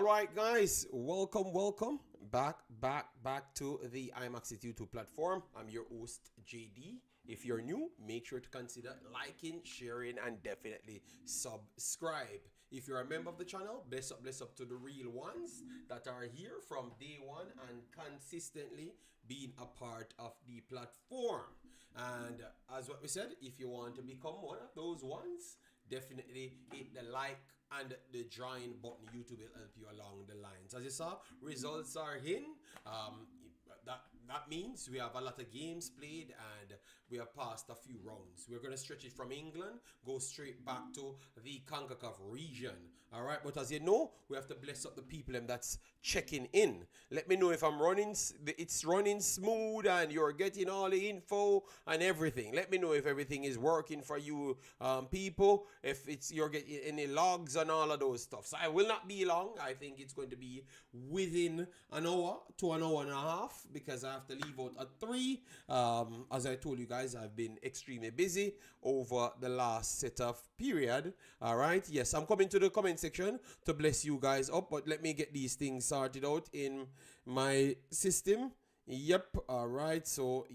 All right, guys, welcome back to the Imaxit YouTube platform. I'm your host, JD. If you're new, make sure to consider liking, sharing, and definitely subscribe. If you're a member of the channel, bless up to the real ones that are here from day one and consistently being a part of the platform. And as what we said, if you want to become one of those ones, definitely hit the like and the join button. YouTube will help you along the lines. As you saw, results are in. That means we have a lot of games played and we have passed a few rounds. We're going to stretch it from England, go straight back to the Concacaf region. All right, but as you know, we have to bless up the people that's checking in. Let me know if it's running smooth and you're getting all the info and everything. Let me know if everything is working for you people, if you're getting any logs and all of those stuff. So I will not be long. I think it's going to be within an hour to an hour and a half because I have to leave out at 3. As I told you guys, I've been extremely busy over the last set of period. All right, yes, I'm coming to the comment section to bless you guys up, but let me get these things sorted out in my system. Yep, all right, so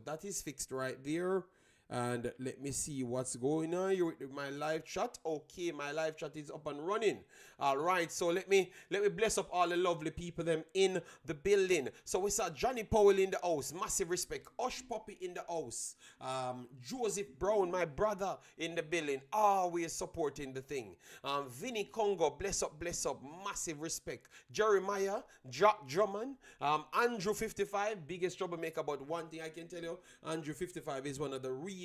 that is fixed right there. And let me see what's going on here with my live chat. Okay, my live chat is up and running. All right, so let me bless up all the lovely people them in the building. So we saw Johnny Powell in the house, massive respect. Hush Puppy in the house. Joseph Brown, my brother, in the building, always supporting the thing. Vinny Congo, bless up, massive respect. Jeremiah, Jack Drummond, Andrew 55, biggest troublemaker. But one thing I can tell you, Andrew 55 is one of the realest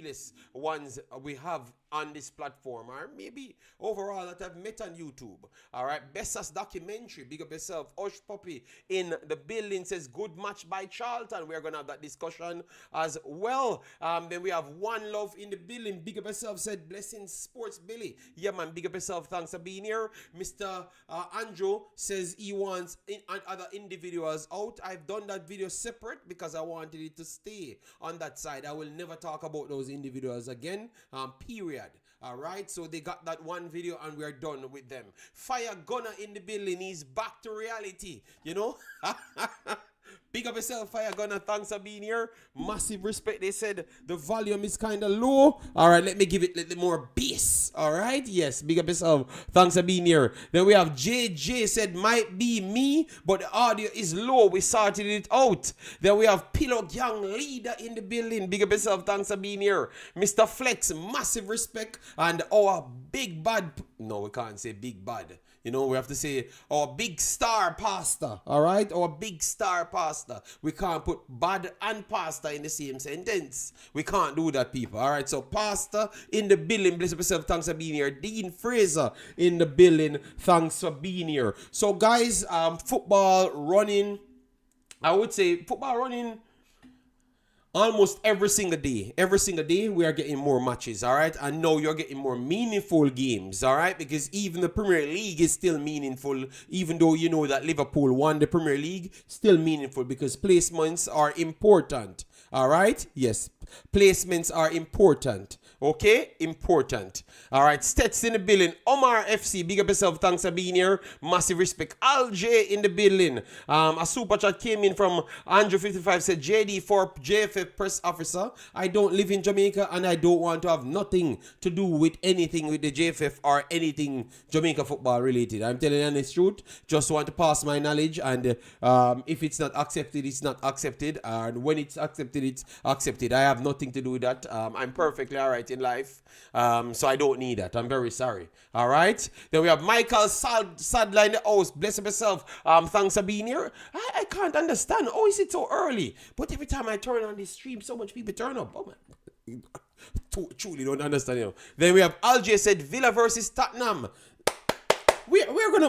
ones we have on this platform, or maybe overall that I've met on YouTube. All right, Bessa's documentary, big up yourself. Hush Puppy in the building says good match by Charlton. We're gonna have that discussion as well. Then we have One Love in the building, big up yourself, said Blessing Sports Billy. Yeah man, big up yourself, thanks for being here. Mr. Andrew says he wants other individuals out. I've done that video separate because I wanted it to stay on that side. I will never talk about those individuals again, period. All right, so they got that one video and we're done with them. Fire Gunner in the building, he's back to reality, you know. Big up yourself, Fire Gunner, thanks for being here. Massive respect. They said the volume is kind of low. All right, let me give it a little more bass. All right, yes, big up yourself, thanks for being here. Then we have JJ said might be me, but the audio is low, we sorted it out. Then we have Pillow Gang Leader in the building, big up yourself, thanks for being here. Mr. Flex, massive respect. And our big bad, no, we can't say big bad. You know, we have to say our big star pastor, all right? Our big star pastor. We can't put bad and pastor in the same sentence. We can't do that, people, all right? So pastor in the building, bless yourself, thanks for being here. Dean Fraser in the building, thanks for being here. So, guys, football running, I would say football running almost every single day we are getting more matches, all right? And now you're getting more meaningful games, all right? Because even the Premier League is still meaningful, even though you know that Liverpool won the Premier League, still meaningful because placements are important, all right? Yes, placements are important. Okay, important. All right, Stets in the building. Omar FC, big up yourself. Thanks for being here. Massive respect. Al J in the building. A super chat came in from Andrew 55. Said JD for JFF press officer. I don't live in Jamaica and I don't want to have nothing to do with anything with the JFF or anything Jamaica football related. I'm telling you the honest truth. Just want to pass my knowledge, and if it's not accepted, it's not accepted. And when it's accepted, it's accepted. I have nothing to do with that. I'm perfectly all right in life, so I don't need that. I'm very sorry. All right, then we have Michael Sadler in the house. Bless yourself, thanks for being here. I can't understand, oh, is it so early? But every time I turn on this stream, so much people turn up. Oh man, truly don't understand, you know. Then we have Alj said Villa versus Tottenham. We're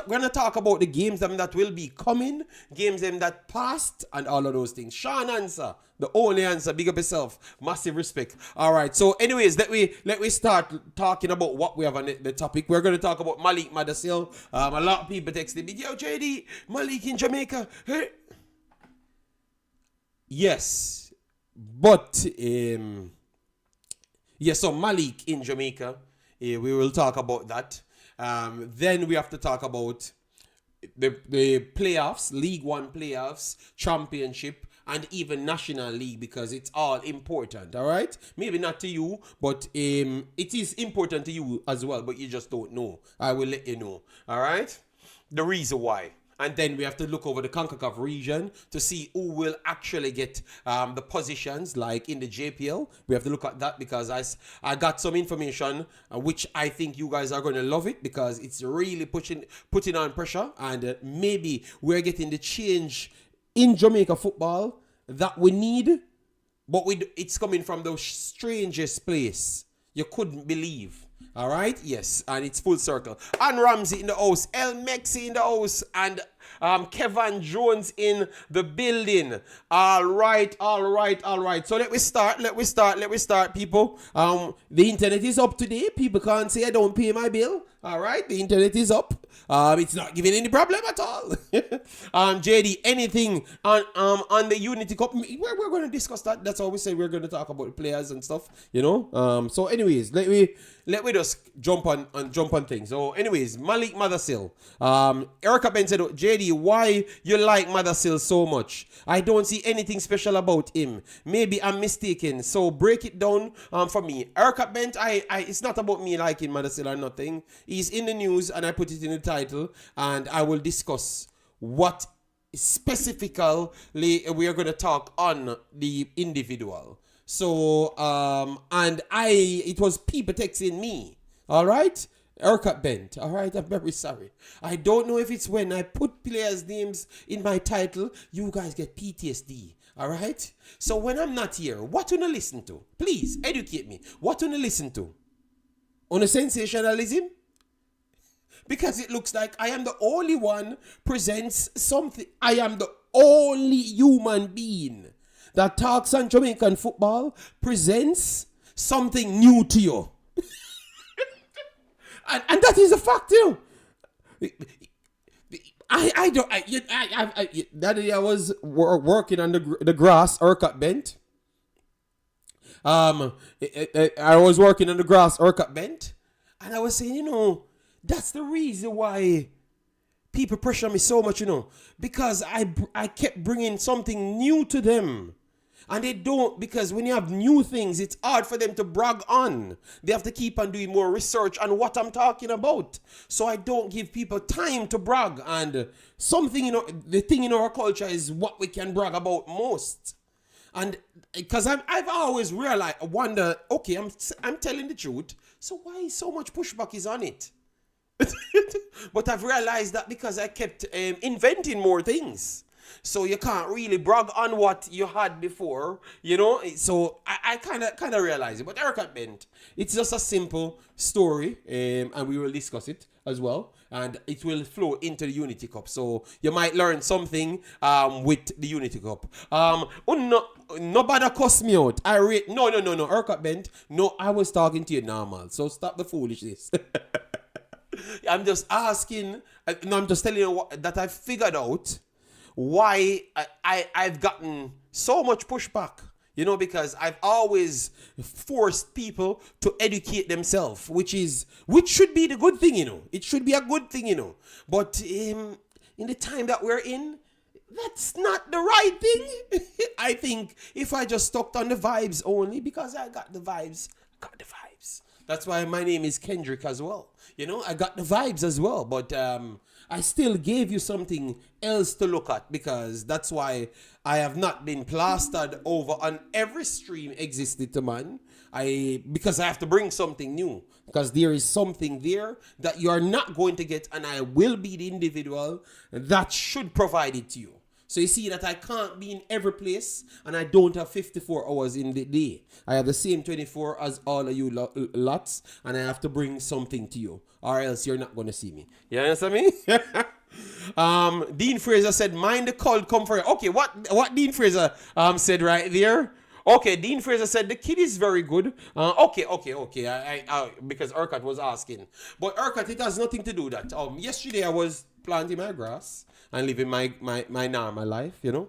gonna talk about the games that will be coming, games that passed, and all of those things. Sean answer, the only answer. Big up yourself, massive respect. All right. So, anyways, let me start talking about what we have on the topic. We're gonna talk about Malik Mothersille. A lot of people texted me, yo, JD, Malik in Jamaica. Hey. Yes, but yes. So Malik in Jamaica. We will talk about that. Then we have to talk about the playoffs, League One playoffs, Championship, and even National League, because it's all important. All right, maybe not to you, but it is important to you as well. But you just don't know. I will let you know. All right, the reason why. And then we have to look over the Concacaf region to see who will actually get the positions, like in the JPL. We have to look at that because I got some information which I think you guys are going to love it, because it's really putting on pressure, and maybe we're getting the change in Jamaica football that we need, but it's coming from the strangest place you couldn't believe. All right, yes, and it's full circle. And Ramsey in the house, El Mexi in the house, and Kevin Jones in the building. All right. So let we start, people. The internet is up today. People can't say I don't pay my bill. All right, the internet is up. It's not giving any problem at all. JD, anything on the Unity Cup? We're going to discuss that. That's all we say. We're going to talk about the players and stuff. You know. So, anyways, let me just jump on things. So, anyways, Malik Mothersille. Erica Ben said, JD, why you like Mothersille so much? I don't see anything special about him. Maybe I'm mistaken. So break it down for me. Erica Bent, it's not about me liking Mothersille or nothing. He's in the news and I put it in the title, and I will discuss what specifically we are going to talk on the individual. So and it was people texting me. All right, Erica Bent. All right, I'm very sorry. I don't know if it's when I put players' names in my title, you guys get PTSD. All right. So when I'm not here, what do you listen to? Please educate me. What do you listen to? On a sensationalism? Because it looks like I am the only one presents something. I am the only human being that talks on Jamaican football, presents something new to you. and that is a fact, you know. That day I was working on the grass, Urquhart Bent. I was working on the grass, Urquhart Bent, and I was saying, you know, that's the reason why people pressure me so much, you know, because I kept bringing something new to them. And they don't, because when you have new things, it's hard for them to brag on. They have to keep on doing more research on what I'm talking about. So I don't give people time to brag. And something, you know, the thing in our culture is what we can brag about most. And because I've always realized, wonder, okay, I'm telling the truth. So why so much pushback is on it? But I've realized that because I kept inventing more things. So you can't really brag on what you had before, you know. So I kind of realize it. But Erica Bent, it's just a simple story, and we will discuss it as well. And it will flow into the Unity Cup. So you might learn something with the Unity Cup. Nobody cuss me out. No, Erica Bent. No, I was talking to you normal. So stop the foolishness. I'm just asking. No, I'm just telling you that I figured out why I've gotten so much pushback, you know, because I've always forced people to educate themselves, which should be the good thing, you know. It should be a good thing, you know. But in the time that we're in, that's not the right thing. I think if I just stuck on the vibes only, because I got the vibes. That's why my name is Kendrick as well. You know, I got the vibes as well, but I still gave you something else to look at, because that's why I have not been plastered over on every stream existed to man. Because I have to bring something new, because there is something there that you are not going to get, and I will be the individual that should provide it to you. So you see that I can't be in every place, and I don't have 54 hours in the day. I have the same 24 as all of you lots, and I have to bring something to you, or else you're not going to see me. You understand me? Dean Fraser said, mind the cold comfort. Okay, what Dean Fraser said right there? Okay, Dean Fraser said the kid is very good. Okay. I because Urquhart was asking. But Urquhart, it has nothing to do with that. Yesterday I was planting my grass and living my normal life, you know.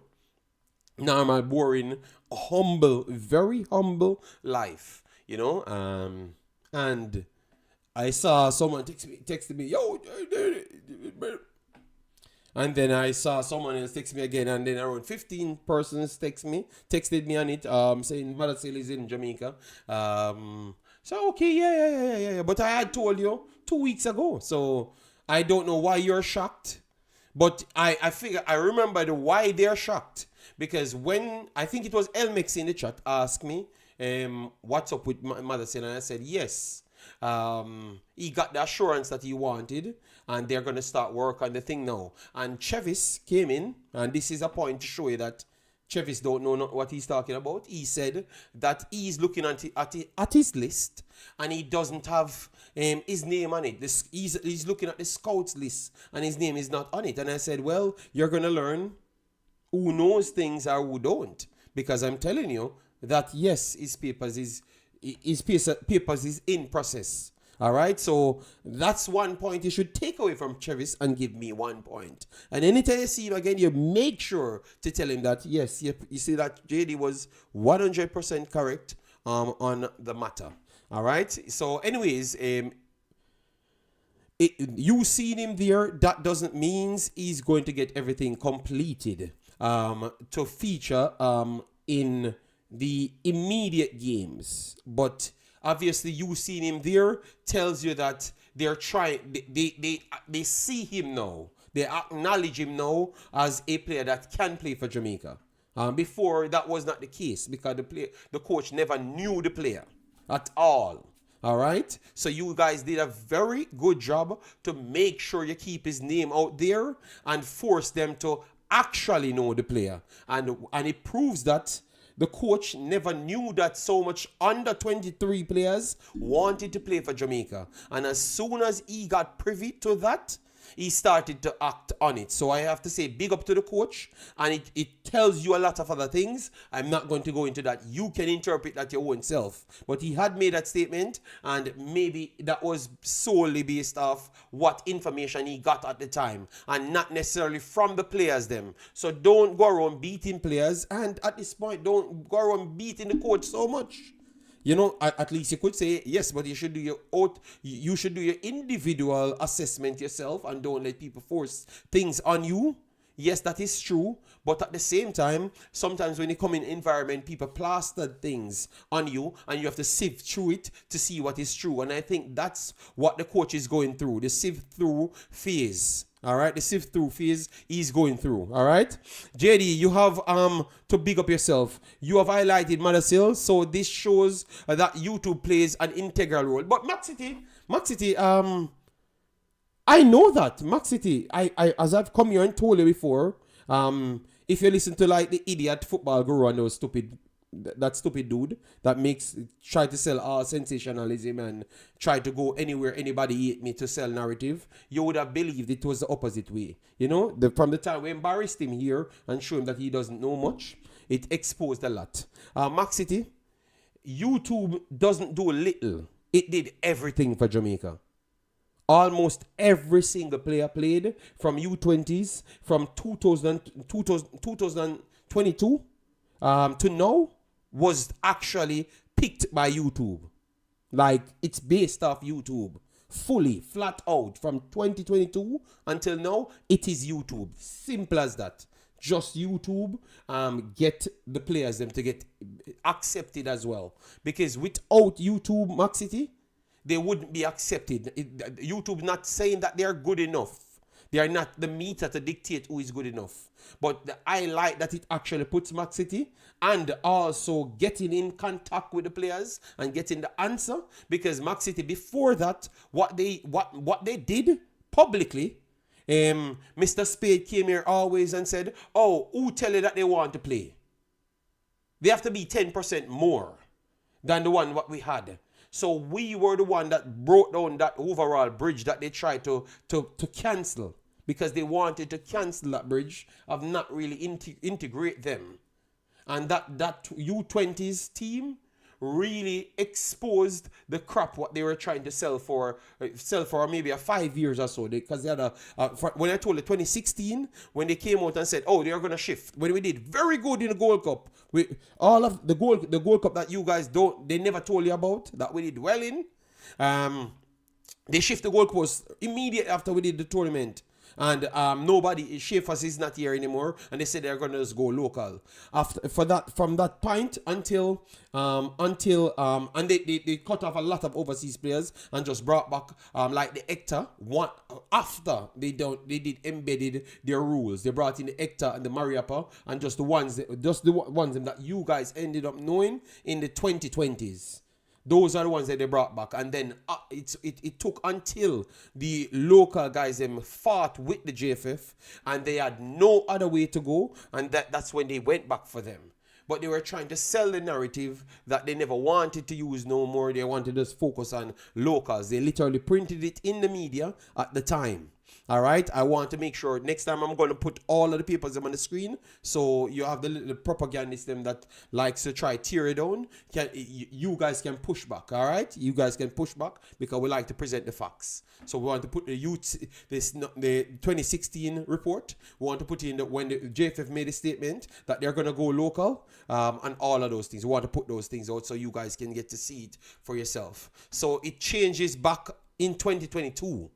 Normal, boring, humble, very humble life, you know. And I saw someone texting me, yo, And then I saw someone else text me again, and then around 15 persons texted me on it, saying Mothersille is in Jamaica. So okay, yeah. But I had told you 2 weeks ago, so I don't know why you're shocked. But I figure I remember the why they're shocked, because when I think it was Elmex in the chat asked me, what's up with Mothersille, and I said yes. He got the assurance that he wanted, and they're going to start work on the thing now. And Chevis came in, and this is a point to show you that Chevis don't know what he's talking about. He said that he's looking at his list, and he doesn't have his name on it. He's looking at the scouts list, and his name is not on it. And I said, well, you're going to learn who knows things or who don't, because I'm telling you that yes, his papers is in process. All right, so that's 1 point you should take away from Chevis and give me 1 point. And anytime you see him again, you make sure to tell him that yes, you see that JD was 100% correct on the matter. All right, so anyways, you seen him there, that doesn't mean he's going to get everything completed to feature in the immediate games. But obviously you seen him there tells you that they're trying, they see him now, they acknowledge him now as a player that can play for Jamaica. Before that was not the case, because the coach never knew the player at all. All right, so you guys did a very good job to make sure you keep his name out there and force them to actually know the player, and it proves that the coach never knew that so much under 23 players wanted to play for Jamaica. And as soon as he got privy to that, he started to act on it. So I have to say big up to the coach, and it tells you a lot of other things. I'm not going to go into that. You can interpret that your own self. But he had made that statement, and maybe that was solely based off what information he got at the time, and not necessarily from the players them. So don't go around beating players, and at this point, don't go around beating the coach so much. You know, at least you could say yes, but you should do your individual assessment yourself, and don't let people force things on you. Yes, that is true, but at the same time, sometimes when you come in environment, people plaster things on you, and you have to sift through it to see what is true. And I think that's what the coach is going through, the sift through phase. All right, the sift through phase he's going through. All right, JD, you have to big up yourself. You have highlighted Mothersille, so this shows that YouTube plays an integral role. But Maxity, I know that Maxity. I as I've come here and told you before. If you listen to like the idiot football guru and those that stupid dude that try to sell all sensationalism and try to go anywhere anybody hate me to sell narrative, you would have believed it was the opposite way. You know, from the time we embarrassed him here and show him that he doesn't know much, it exposed a lot. Maxity, YouTube doesn't do little. It did everything for Jamaica. Almost every single player played from U20s from 2022 to now was actually picked by YouTube. Like, it's based off YouTube. Fully, flat out. From 2022 until now, it is YouTube. Simple as that. Just YouTube get the players them to get accepted as well. Because without YouTube, Maxity, they wouldn't be accepted. YouTube not saying that they are good enough. They are not the meter to dictate who is good enough. But I like that it actually puts Maxity and also getting in contact with the players and getting the answer. Because Maxity, before that, what they did publicly, Mr. Spade came here always and said, oh, who tell you that they want to play? They have to be 10% more than the one what we had. So we were the one that broke down that overall bridge that they tried to cancel, because they wanted to cancel that bridge of not really integrate them. And that U20s team really exposed the crap what they were trying to sell for maybe 5 years or so. Because they had when I told you 2016, when they came out and said, oh, they are going to shift. When we did very good in the Gold Cup, all of the Gold Cup that you guys they never told you about, that we did well in. They shift the goalpost immediately after we did the tournament. And nobody, Schaefer's is not here anymore, and they said they're gonna just go local. From that point until and they cut off a lot of overseas players and just brought back like the Hector one after they did embedded their rules. They brought in the Hector and the Mariapa and just the ones that you guys ended up knowing in the 2020s. Those are the ones that they brought back. And then it took until the local guys fought with the JFF and they had no other way to go. And that's when they went back for them. But they were trying to sell the narrative that they never wanted to use no more. They wanted to just focus on locals. They literally printed it in the media at the time. All right, I want to make sure next time I'm going to put all of the papers on the screen, so you have the little propagandist them that likes to try tear it down. You guys can push back. All right, you guys can push back because we like to present the facts. So we want to put the 2016 report. We want to put in when the JFF made a statement that they're going to go local and all of those things. We want to put those things out so you guys can get to see it for yourself. So it changes back in 2022.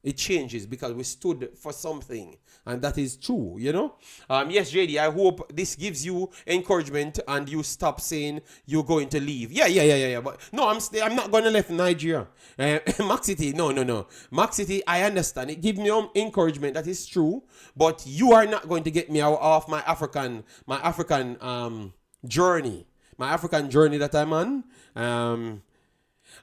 It changes because we stood for something, and that is true, you know. Yes, JD, I hope this gives you encouragement and you stop saying you're going to leave. Yeah. But no, I'm not going to leave Nigeria. Maxit, no. Maxit, I understand. It gives me encouragement. That is true. But you are not going to get me out of my African journey. My African journey that I'm on.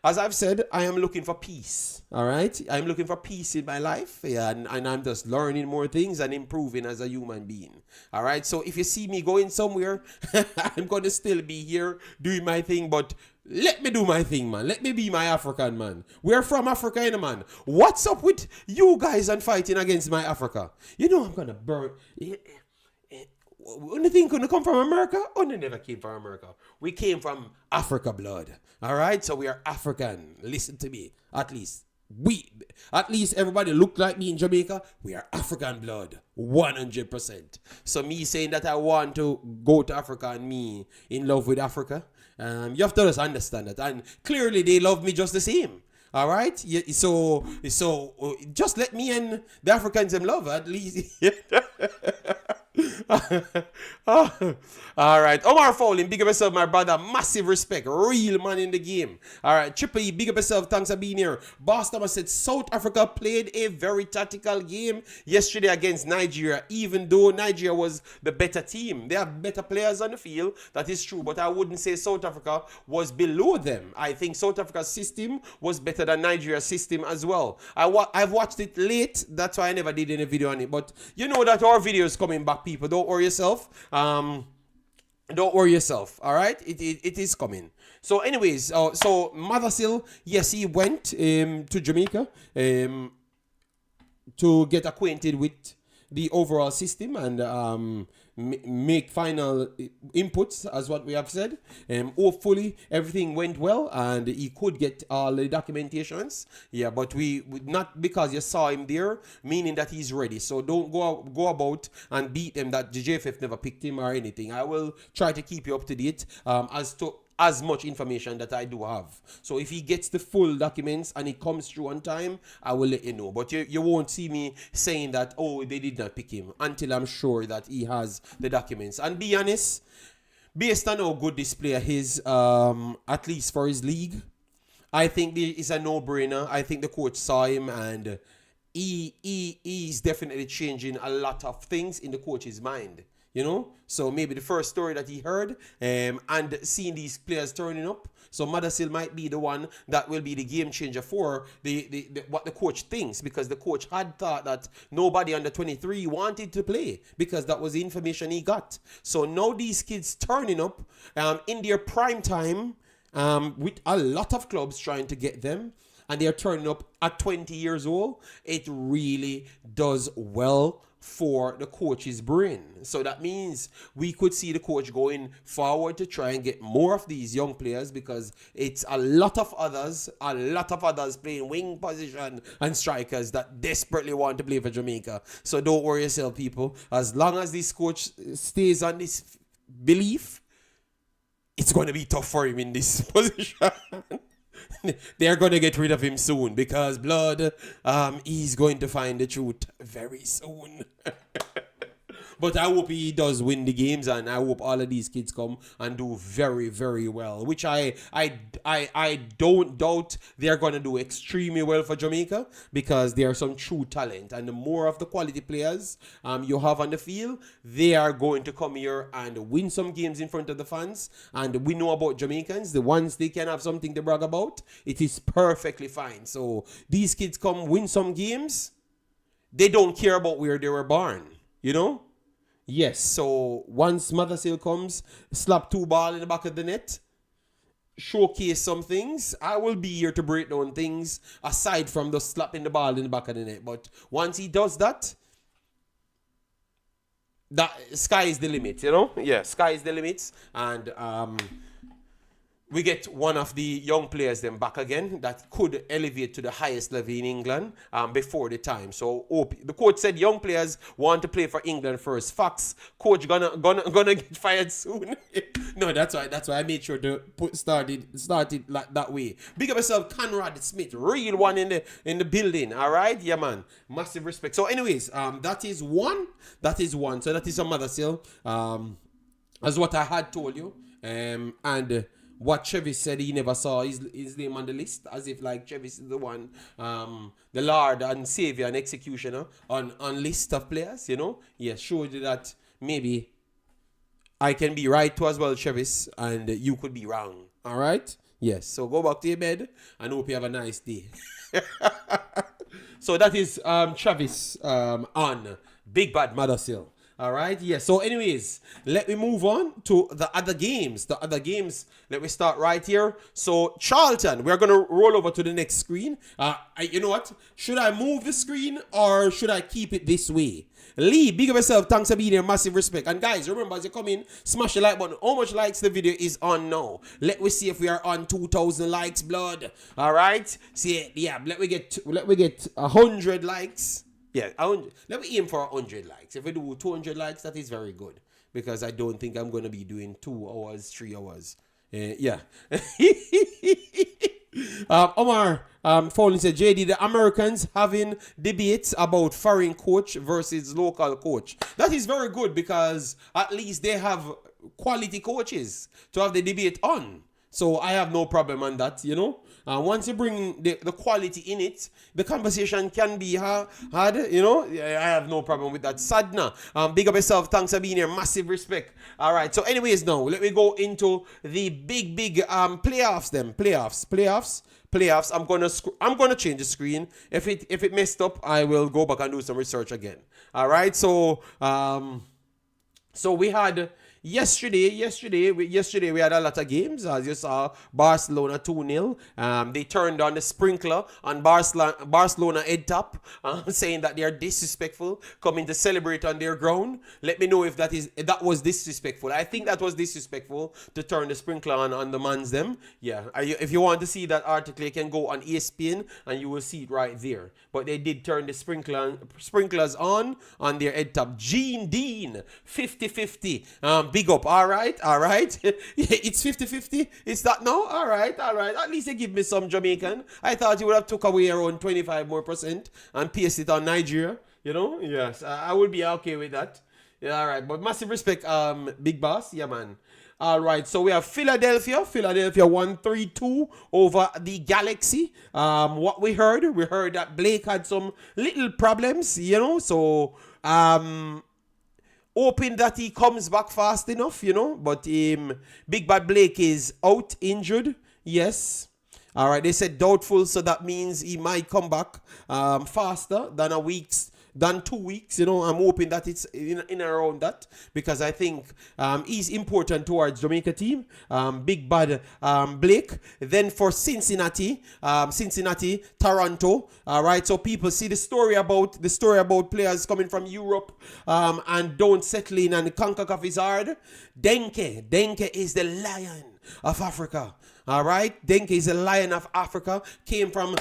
As I've said, I am looking for peace, all right? I'm looking for peace in my life, yeah, and I'm just learning more things and improving as a human being, all right? So if you see me going somewhere, I'm going to still be here doing my thing, but let me do my thing, man. Let me be my African man. We're from Africa, you know, man. What's up with you guys and fighting against my Africa? You know I'm going to burn... When you think when you come from America, you never came from America. We came from Africa blood. All right, so we are African. Listen to me. At least everybody look like me in Jamaica. We are African blood, 100%. So me saying that I want to go to Africa and me in love with Africa, you have to just understand that. And clearly they love me just the same. All right, so just let me and the Africans them love at least. All right, Omar Fowling, big up yourself, my brother. Massive respect, real man in the game. All right, Triple E, big up yourself. Thanks for being here. Boss Thomas said South Africa played a very tactical game yesterday against Nigeria, even though Nigeria was the better team. They have better players on the field, that is true, but I wouldn't say South Africa was below them. I think South Africa's system was better than Nigeria's system as well. I've watched it late, that's why I never did any video on it, but you know that our video is coming back, people. Don't worry yourself. Don't worry yourself. All right, it is coming. So anyways, so Mothersille, yes, he went to Jamaica to get acquainted with the overall system and make final inputs, as what we have said. Hopefully everything went well and he could get all the documentations. Yeah, but we not because you saw him there, meaning that he's ready. So don't go about and beat them that the JFF never picked him or anything. I will try to keep you up to date as to as much information that I do have. So if he gets the full documents and it comes through on time, I will let you know. But you won't see me saying that, oh, they did not pick him until I'm sure that he has the documents. And be honest, based on how good this player is, at least for his league, I think it's a no-brainer. I think the coach saw him and he's definitely changing a lot of things in the coach's mind. You know, so maybe the first story that he heard and seeing these players turning up. So Mothersille might be the one that will be the game changer for the what the coach thinks, because the coach had thought that nobody under 23 wanted to play because that was the information he got. So now these kids turning up in their prime time with a lot of clubs trying to get them, and they're turning up at 20 years old. It really does well for the coach's brain. So that means we could see the coach going forward to try and get more of these young players, because it's a lot of others playing wing position and strikers that desperately want to play for Jamaica. So don't worry yourself, people. As long as this coach stays on this belief, it's going to be tough for him in this position. they're going to get rid of him soon because blood, he's going to find the truth very soon. But I hope he does win the games, and I hope all of these kids come and do very, very well. Which I don't doubt they're gonna do extremely well for Jamaica because there are some true talent, and the more of the quality players you have on the field, they are going to come here and win some games in front of the fans. And we know about Jamaicans, the ones they can have something to brag about, it is perfectly fine. So these kids come win some games, they don't care about where they were born, you know. Yes, so once Mothersille comes, slap 2 balls in the back of the net, showcase some things, I will be here to break down things aside from the slapping the ball in the back of the net. But once he does that, sky is the limit, you know? Yeah, sky is the limit. And we get one of the young players then back again that could elevate to the highest level in England before the time. So the coach said young players want to play for England first. Facts. Coach gonna get fired soon. No, that's why I made sure to started like that way. Big up yourself, Conrad Smith, real one in the building. All right, yeah, man. Massive respect. So, anyways, that is one. So that is a Mothersille. As what I had told you. And what Travis said, he never saw his name on the list, as if like Travis is the one, the Lord and Savior and Executioner on list of players, you know. Yes, showed you that maybe I can be right too as well, Travis, and you could be wrong. All right? Yes. So go back to your bed and hope you have a nice day. So that is Travis on Big Bad Mothersille. All right, yeah. So anyways, let me move on to the other games. Let me start right here. So Charlton, we're going to roll over to the next screen. You know what? Should I move the screen or should I keep it this way? Lee, big up yourself. Thanks for being here. Massive respect. And guys, remember as you come in, smash the like button. How much likes the video is on now? Let me see if we are on 2,000 likes, blood. All right. See, yeah. Let me get 100 likes. Yeah, let me aim for 100 likes. If we do 200 likes, that is very good. Because I don't think I'm going to be doing 2 hours, 3 hours. Yeah. Omar Fowling said, JD, the Americans having debates about foreign coach versus local coach. That is very good because at least they have quality coaches to have the debate on. So I have no problem on that, you know. Once you bring the quality in it, the conversation can be hard, you know. I have no problem with that. Sadna, big up yourself. Thanks for being here. Massive respect. All right. So anyways, now let me go into the big playoffs then. Playoffs. I'm gonna change the screen. If it messed up, I will go back and do some research again. All right. So we had Yesterday we had a lot of games. As you saw, Barcelona 2-0. They turned on the sprinkler on Barcelona head top, saying that they are disrespectful, coming to celebrate on their ground. Let me know if that was disrespectful. I think that was disrespectful to turn the sprinkler on the mans them. Yeah, if you want to see that article, you can go on ESPN and you will see it right there. But they did turn the sprinklers on their head top. Gene Dean, 50-50. Big up, all right. It's 50-50. It's that now? All right. At least they give me some Jamaican. I thought you would have took away around 25% more and paste it on Nigeria. You know? Yes, I would be okay with that. Yeah, all right. But massive respect, Big Boss. Yeah, man. All right, so we have Philadelphia 1-3-2 over the Galaxy. What we heard that Blake had some little problems, you know, so hoping that he comes back fast enough, you know, but Big Bad Blake is out injured, yes. All right, they said doubtful, so that means he might come back faster than 2 weeks, you know. I'm hoping that it's in and around that because I think he's important towards Jamaica team. Big Bad Blake. Then for Cincinnati, Toronto. All right, so people see the story about players coming from Europe and don't settle in, and the Concacaf is hard. Denkey is the lion of Africa. All right, Denkey is a lion of Africa. Came from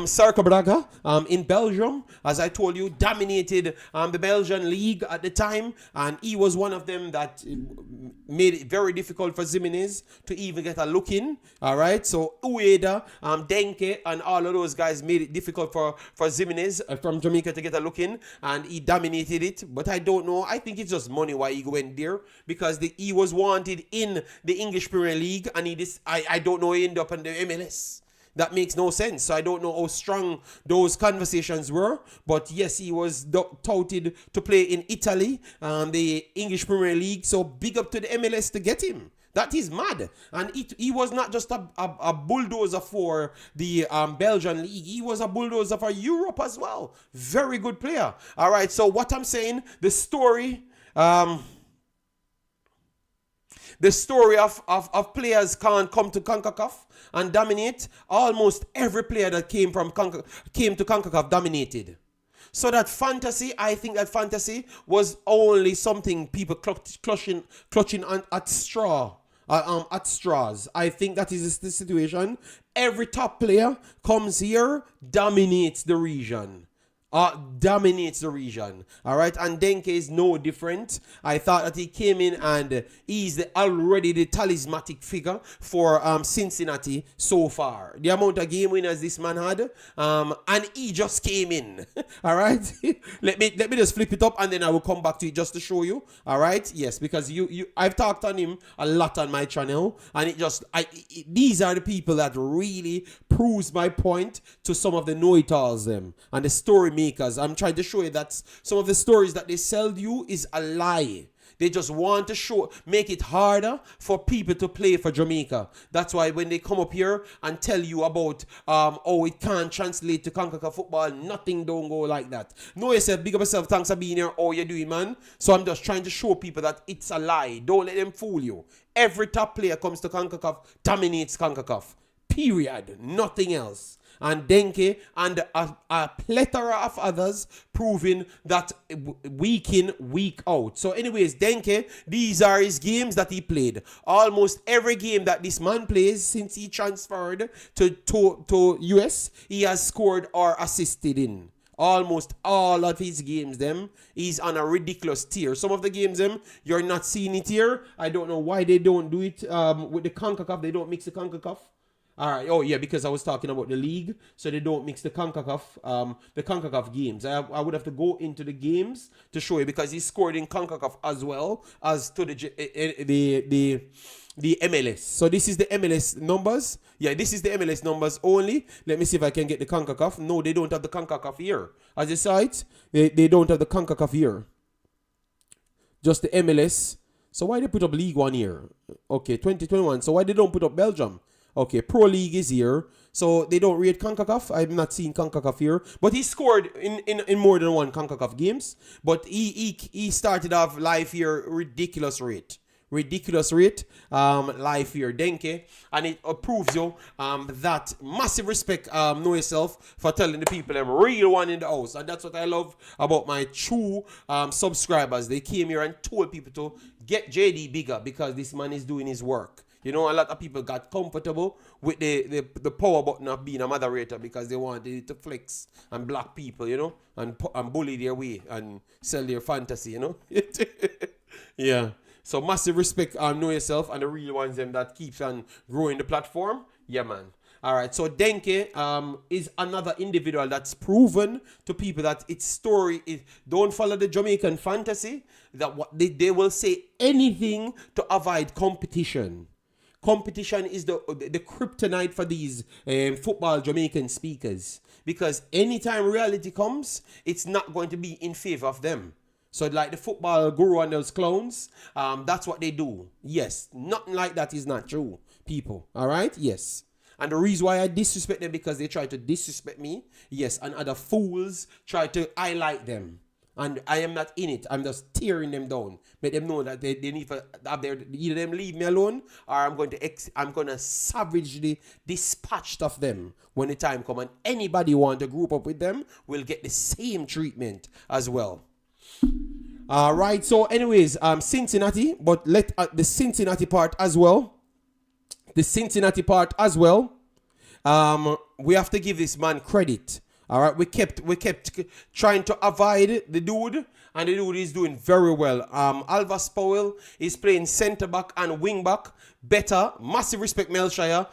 Cercle Braga in Belgium. As I told you, dominated the Belgian league at the time, and he was one of them that made it very difficult for Jimenez to even get a look in. All right, so Ueda, Denkey, and all of those guys made it difficult for Jimenez from Jamaica to get a look in, and he dominated it. But I don't know. I think it's just money why he went there, because he was wanted in the English Premier League, and I don't know, he ended up in the MLS. That makes no sense. So I don't know how strong those conversations were. But yes, he was touted to play in Italy, the English Premier League. So big up to the MLS to get him. That is mad. And he was not just a bulldozer for the Belgian league. He was a bulldozer for Europe as well. Very good player. All right, so what I'm saying, the story of players can't come to Concacaf and dominate. Almost every player that came to Concacaf dominated. So that fantasy, I think that fantasy was only something people clutching at straws. I think that is the situation. Every top player comes here, dominates the region. All right, and Denkey is no different. I thought that he came in and he's already the talismanic figure for Cincinnati so far. The amount of game winners this man had, and he just came in. All right, let me just flip it up and then I will come back to it just to show you. All right, yes, because I've talked on him a lot on my channel, and these are the people that really proves my point to some of the know-it-alls them and the story makers. I'm trying to show you that some of the stories that they sell you is a lie. They just want to make it harder for people to play for Jamaica. That's why when they come up here and tell you about it can't translate to Concacaf football, nothing don't go like that. Know yourself, big up yourself, thanks for being here. How you doing, man? So I'm just trying to show people that it's a lie. Don't let them fool you. Every top player comes to Concacaf, dominates Concacaf. Period. Nothing else. And Denkey and a plethora of others proving that week in, week out. So anyways, Denkey, these are his games that he played. Almost every game that this man plays since he transferred to US, he has scored or assisted in. Almost all of his games, he's on a ridiculous tier. Some of the games, you're not seeing it here. I don't know why they don't do it with the Concacaf. They don't mix the Concacaf. All right. Oh, yeah, because I was talking about the league, so they don't mix the Concacaf games. I would have to go into the games to show you, because he scored in Concacaf as well as to the MLS. So this is the MLS numbers. Yeah, this is the MLS numbers only. Let me see if I can get the Concacaf. No, they don't have the Concacaf here. As you saw it, they don't have the Concacaf here. Just the MLS. So why they put up League One here? Okay, 2021. So why they don't put up Belgium? Okay, Pro League is here. So they don't rate Concacaf. I've not seen Concacaf here. But he scored in more than one Concacaf games. But he started off live here, ridiculous rate. Live here, Denkey. And it proves you that massive respect, know yourself, for telling the people I'm real one in the house. And that's what I love about my true subscribers. They came here and told people to get JD bigger, because this man is doing his work. You know, a lot of people got comfortable with the power button of being a moderator because they wanted it to flex and block people, you know, and bully their way and sell their fantasy, you know. Yeah. So massive respect, know yourself, and the real ones them that keeps on growing the platform. Yeah, man. All right. So Denkey is another individual that's proven to people that its story is, don't follow the Jamaican fantasy, that what they will say anything to avoid competition. Competition is the kryptonite for these football Jamaican speakers, because anytime reality comes, it's not going to be in favor of them. So like the football guru and those clowns, that's what they do. Yes, nothing like that is not true, people. All right? Yes. And the reason why I disrespect them, because they try to disrespect me. Yes, and other fools try to highlight them. And I am not in it. I'm just tearing them down. Make them know that they need to have their, either them leave me alone, or I'm going to savagely dispatch of them when the time comes. And anybody want to group up with them will get the same treatment as well. All right. So anyways, Cincinnati, but let the Cincinnati part as well the Cincinnati part as well. We have to give this man credit. All right, we kept trying to avoid the dude, and the dude is doing very well. Alvas Powell is playing centre back and wing back better. Massive respect, Melshire.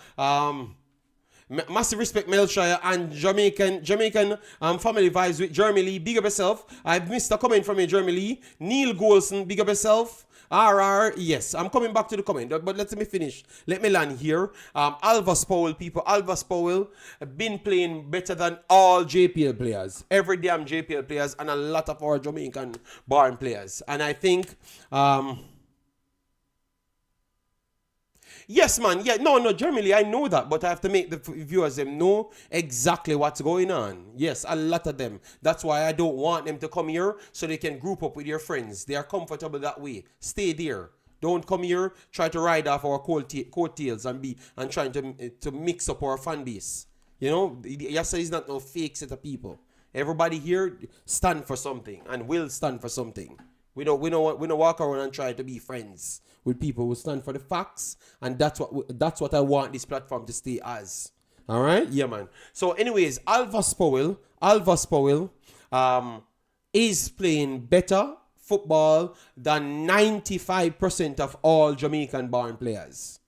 Massive respect, Melshire, and Jamaican family vibes with Jeremy Lee. Big up yourself. I've missed a comment from you, Jeremy Lee. Neil Golson, big up yourself. RR, yes, I'm coming back to the comment, but let me finish. Let me land here. Alvas Powell, people. Alvas Powell been playing better than all JPL players. Every damn JPL players and a lot of our Jamaican born players. And I think... yes, man. Yeah, no, Jeremy, I know that, but I have to make the viewers them know exactly what's going on. Yes, a lot of them. That's why I don't want them to come here so they can group up with your friends. They are comfortable that way. Stay there. Don't come here, try to ride off our coattails and trying to mix up our fan base. You know, Yasa is not no fake set of people. Everybody here stand for something and will stand for something. We don't walk around and try to be friends with people who stand for the facts, and that's what I want this platform to stay as. All right, yeah, man. So, anyways, Alvas Powell, is playing better football than 95% of all Jamaican-born players.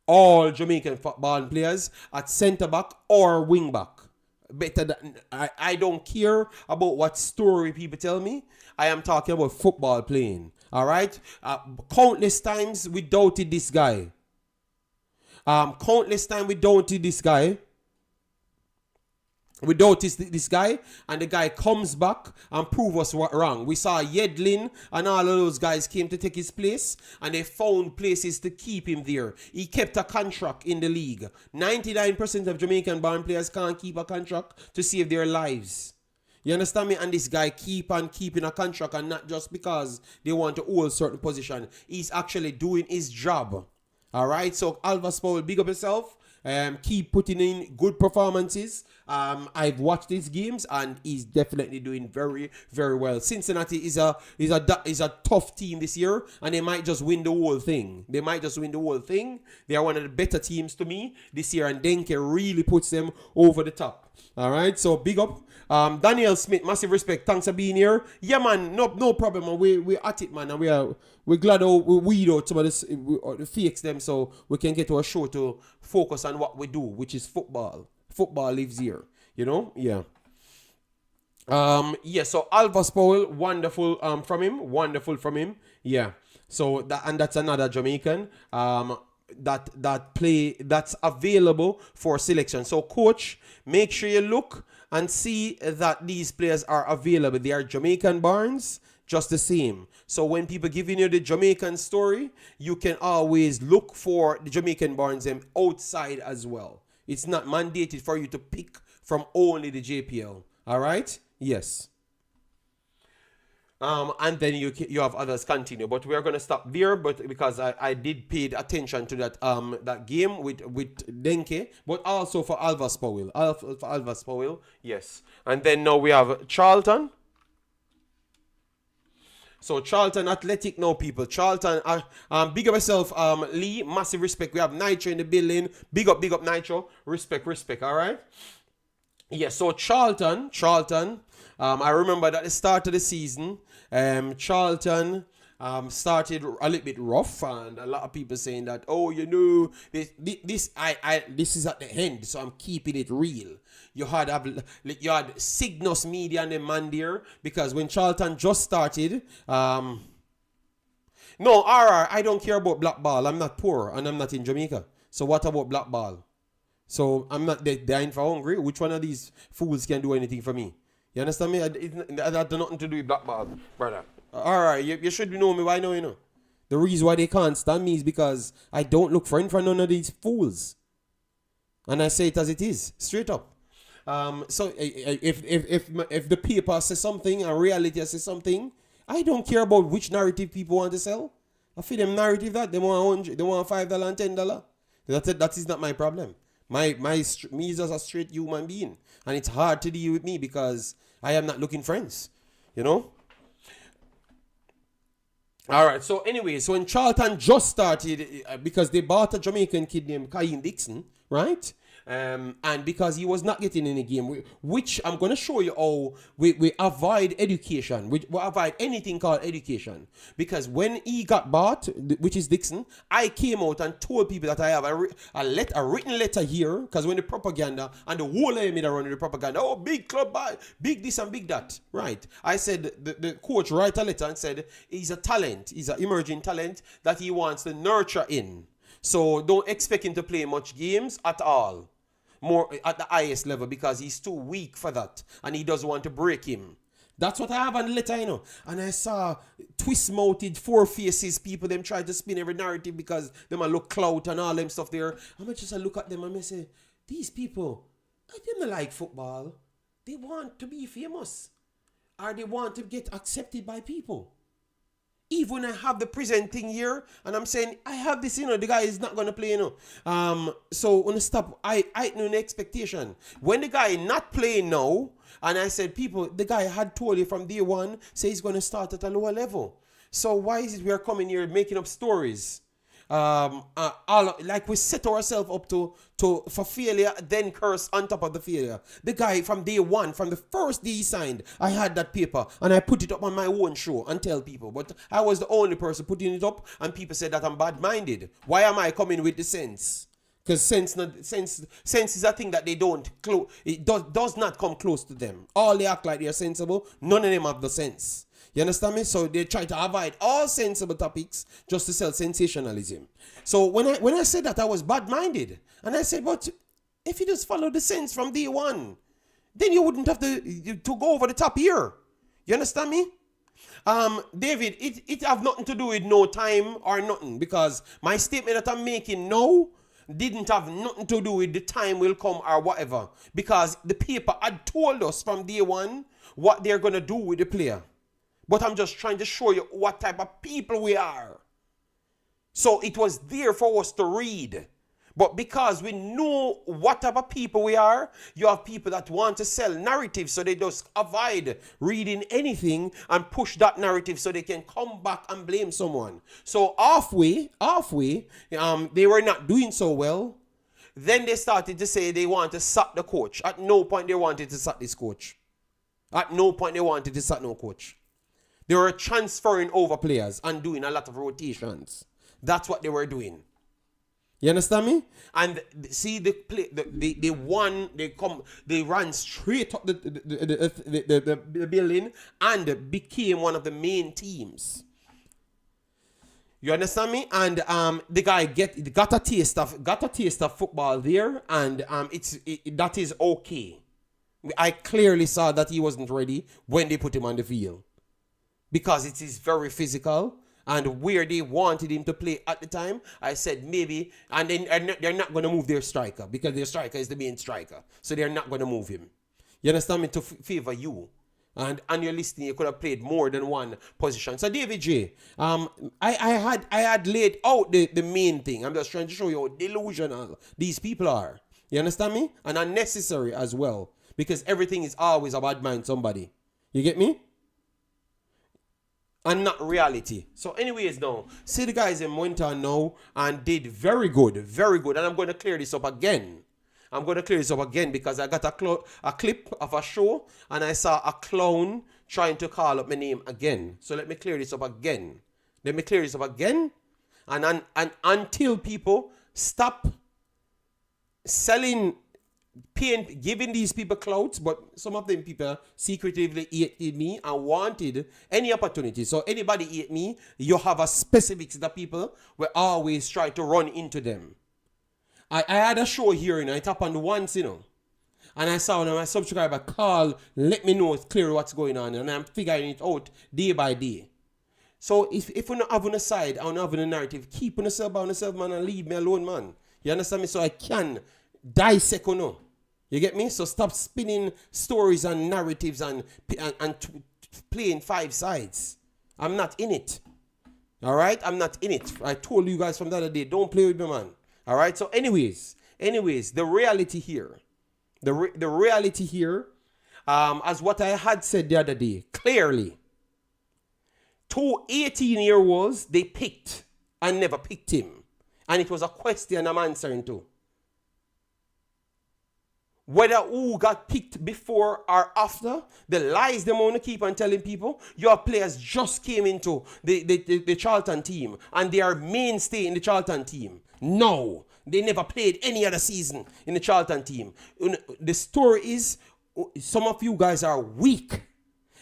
All Jamaican-born players at centre back or wing back. Better than I don't care about what story people tell me. I am talking about football playing. All right? Countless times we doubted this guy. Countless times we doubted this guy. We doubted this guy, and the guy comes back and proves us wrong. We saw Yedlin and all of those guys came to take his place, and they found places to keep him there. He kept a contract in the league. 99% of Jamaican-born players can't keep a contract to save their lives. You understand me? And this guy keep on keeping a contract, and not just because they want to hold certain position. He's actually doing his job. All right? So, Alvas Powell, big up yourself. Keep putting in good performances. I've watched his games, and he's definitely doing very, very well. Cincinnati is a tough team this year, and they might just win the whole thing. They are one of the better teams to me this year, and Denkey really puts them over the top. All right, so big up. Daniel Smith, massive respect. Thanks for being here. Yeah, man, no problem. Man. We're at it, man, and we're glad we weed out some of the fakes them, so we can get to a show to focus on what we do, which is football. Football lives here, you know? Yeah. Yeah, so Alvas Powell, wonderful from him. Yeah. So that's another Jamaican that's available for selection. So coach, make sure you look and see that these players are available. They are Jamaican borns, just the same. So when people giving you the Jamaican story, you can always look for the Jamaican borns them outside as well. It's not mandated for you to pick from only the JPL. All right? Yes. And then you have others continue. But we are going to stop there, but because I did pay attention to that game with Denkey, but also for Alvas Powell. Yes. And then now we have Charlton. So Charlton Athletic now, people. Charlton, big up yourself, Lee. Massive respect. We have Nitro in the building. Big up Nitro. Respect. All right. Yeah. So Charlton. I remember that at the start of the season, Charlton started a little bit rough, and a lot of people saying that, oh, you know, this is at the end, so I'm keeping it real. You had Cygnus Media and the man there, because when Charlton just started, no, RR, I don't care about black ball. I'm not poor, and I'm not in Jamaica. So what about black ball? So I'm not dying for hungry. Which one of these fools can do anything for me? You understand me? That has nothing to do with black ball, brother. Alright, you should know me by now, you know. The reason why they can't stand me is because I don't look friend for none of these fools. And I say it as it is, straight up. So if the paper says something and reality says something, I don't care about which narrative people want to sell. I feel them narrative that they want $100, they want $5 and $10. That is not my problem. Me is just a straight human being, and it's hard to deal with me because I am not looking friends, you know. All right. So anyway, so when Charlton just started, because they bought a Jamaican kid named Kévin Dixon, right? And because he was not getting in the game, which I'm going to show you how we avoid education, we avoid anything called education. Because when he got bought, which is Dixon, I came out and told people that I have a written letter here, because when the propaganda, and the whole of me that run the propaganda, oh, big club buy, big this and big that, right? I said, the coach write a letter and said, he's a talent, he's an emerging talent that he wants to nurture in. So don't expect him to play much games at all. More at the highest level, because he's too weak for that and he doesn't want to break him. That's what I have on the letter, you know. And I saw twist-mouthed, four faces people, them try to spin every narrative because them a look clout and all them stuff there. I'm just look at them and I say, these people, they don't like football. They want to be famous. Or they want to get accepted by people. Even when I have the presenting here, and I'm saying, I have this, you know, the guy is not going to play, you know. So, when I stop, I know the expectation. When the guy not playing now, and I said, people, the guy had told you from day one, say he's going to start at a lower level. So, why is it we are coming here making up stories? Like we set ourselves up for failure, then curse on top of the failure. The guy from day one, from the first day he signed, I had that paper and I put it up on my own show and tell people. But I was the only person putting it up, and people said that I'm bad-minded. Why am I coming with the sense? Because sense is a thing that they don't it does not come close to them. All they act like they're sensible. None of them have the sense. You understand me? So they try to avoid all sensible topics just to sell sensationalism. So when I said that, I was bad-minded. And I said, but if you just follow the sense from day one, then you wouldn't have to go over the top here. You understand me? David, it have nothing to do with no time or nothing, because my statement that I'm making now didn't have nothing to do with the time will come or whatever, because the paper had told us from day one what they're going to do with the player. But I'm just trying to show you what type of people we are. So it was there for us to read. But because we know what type of people we are, you have people that want to sell narratives, so they just avoid reading anything and push that narrative so they can come back and blame someone. So halfway, they were not doing so well. Then they started to say they want to sack the coach. At no point they wanted to sack this coach. At no point they wanted to sack no coach. They were transferring over players and doing a lot of rotations. That's what they were doing. You understand me? And see the play, they ran straight up the building and became one of the main teams. You understand me? And the guy got a taste of football there, and that is okay. I clearly saw that he wasn't ready when they put him on the field, because it is very physical. And where they wanted him to play at the time, I said maybe, and then they're not going to move their striker, because their striker is the main striker. So they're not going to move him. You understand me? To favor you. And on your listing, you could have played more than one position. So David J, I had laid out the main thing. I'm just trying to show you how delusional these people are. You understand me? And unnecessary as well, because everything is always about mind somebody. You get me? And not reality. So anyways now, see the guys in went on now and did very good. And I'm going to clear this up again. Because I got a clip of a show and I saw a clown trying to call up my name again. So let me clear this up again. And until people stop selling, giving these people clout, but some of them people secretively hated me and wanted any opportunity. So anybody hate me, you have a specific set of people will always try to run into them. I had a show here, it happened once, and I saw one of my subscriber call, let me know clearly what's going on, and I'm figuring it out day by day. So if you not have on a side, I don't have a narrative, keep on yourself by yourself, man, and leave me alone, man. You understand me? So I can dissect or no. You get me? So stop spinning stories and narratives and playing five sides. I'm not in it. All right? I'm not in it. I told you guys from the other day, don't play with me, man. All right? So anyways, the reality here. The reality here, as what I had said the other day, clearly, 2 18-year-olds they picked and never picked him. And it was a question I'm answering to. Whether who got picked before or after, the lies they want to keep on telling people, your players just came into the Charlton team and they are mainstay in the Charlton team. No, they never played any other season in the Charlton team. The story is, some of you guys are weak.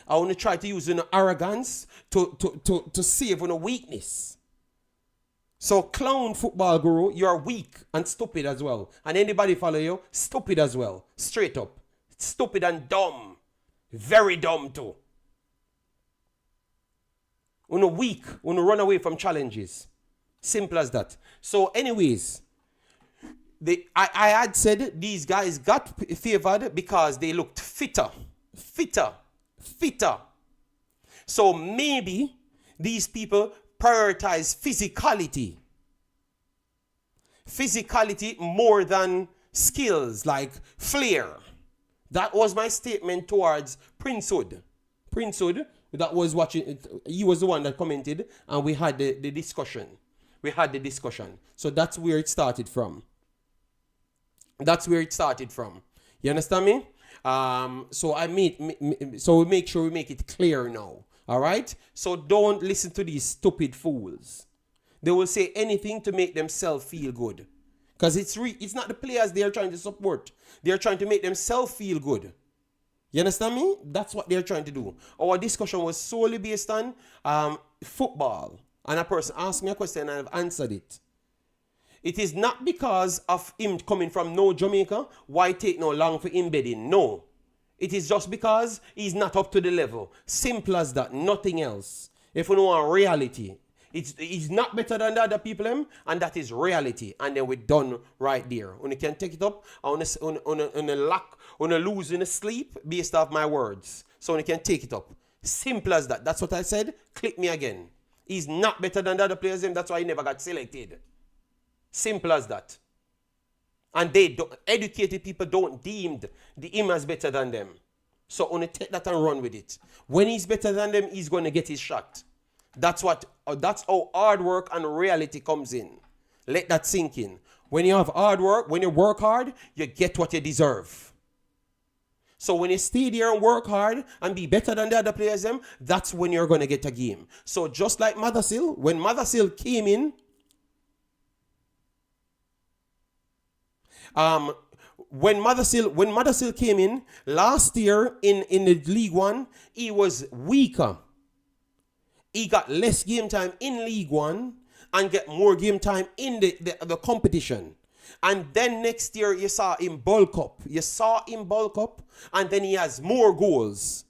I want to try to use arrogance to save on a weakness. So clown football guru, you're weak and stupid as well. And anybody follow you, stupid as well. Straight up. Stupid and dumb. Very dumb too. Uno weak, uno run away from challenges. Simple as that. So anyways, I had said these guys got favored because they looked fitter. So maybe these people prioritize physicality more than skills like flair. That was my statement towards Prince Hood, that was watching it, he was the one that commented and we had the discussion. So that's where it started from. You understand me? So we make sure we make it clear now. All right? So don't listen to these stupid fools. They will say anything to make themselves feel good. Because it's not the players they are trying to support. They are trying to make themselves feel good. You understand me? That's what they're trying to do. Our discussion was solely based on football. And a person asked me a question and I've answered it. It is not because of him coming from no Jamaica, why take no long for embedding. No. It is just because he's not up to the level. Simple as that. Nothing else. If we know reality, he's not better than the other people, and that is reality. And then we're done right there. When you can take it up, on a lose in a sleep based off my words. So when you can take it up. Simple as that. That's what I said. Click me again. He's not better than the other players, that's why he never got selected. Simple as that. And educated people don't deem him as better than them. So only take that and run with it. When he's better than them, he's going to get his shot. That's how hard work and reality comes in. Let that sink in. When you have hard work, when you work hard, you get what you deserve. So when you stay there and work hard and be better than the other players, that's when you're going to get a game. So just like Mothersille, when Mothersille came in, when Mothersille came in last year in the League One, he was weaker. He got less game time in League One and get more game time in the competition. And then next year you saw him bulk up. And then he has more goals.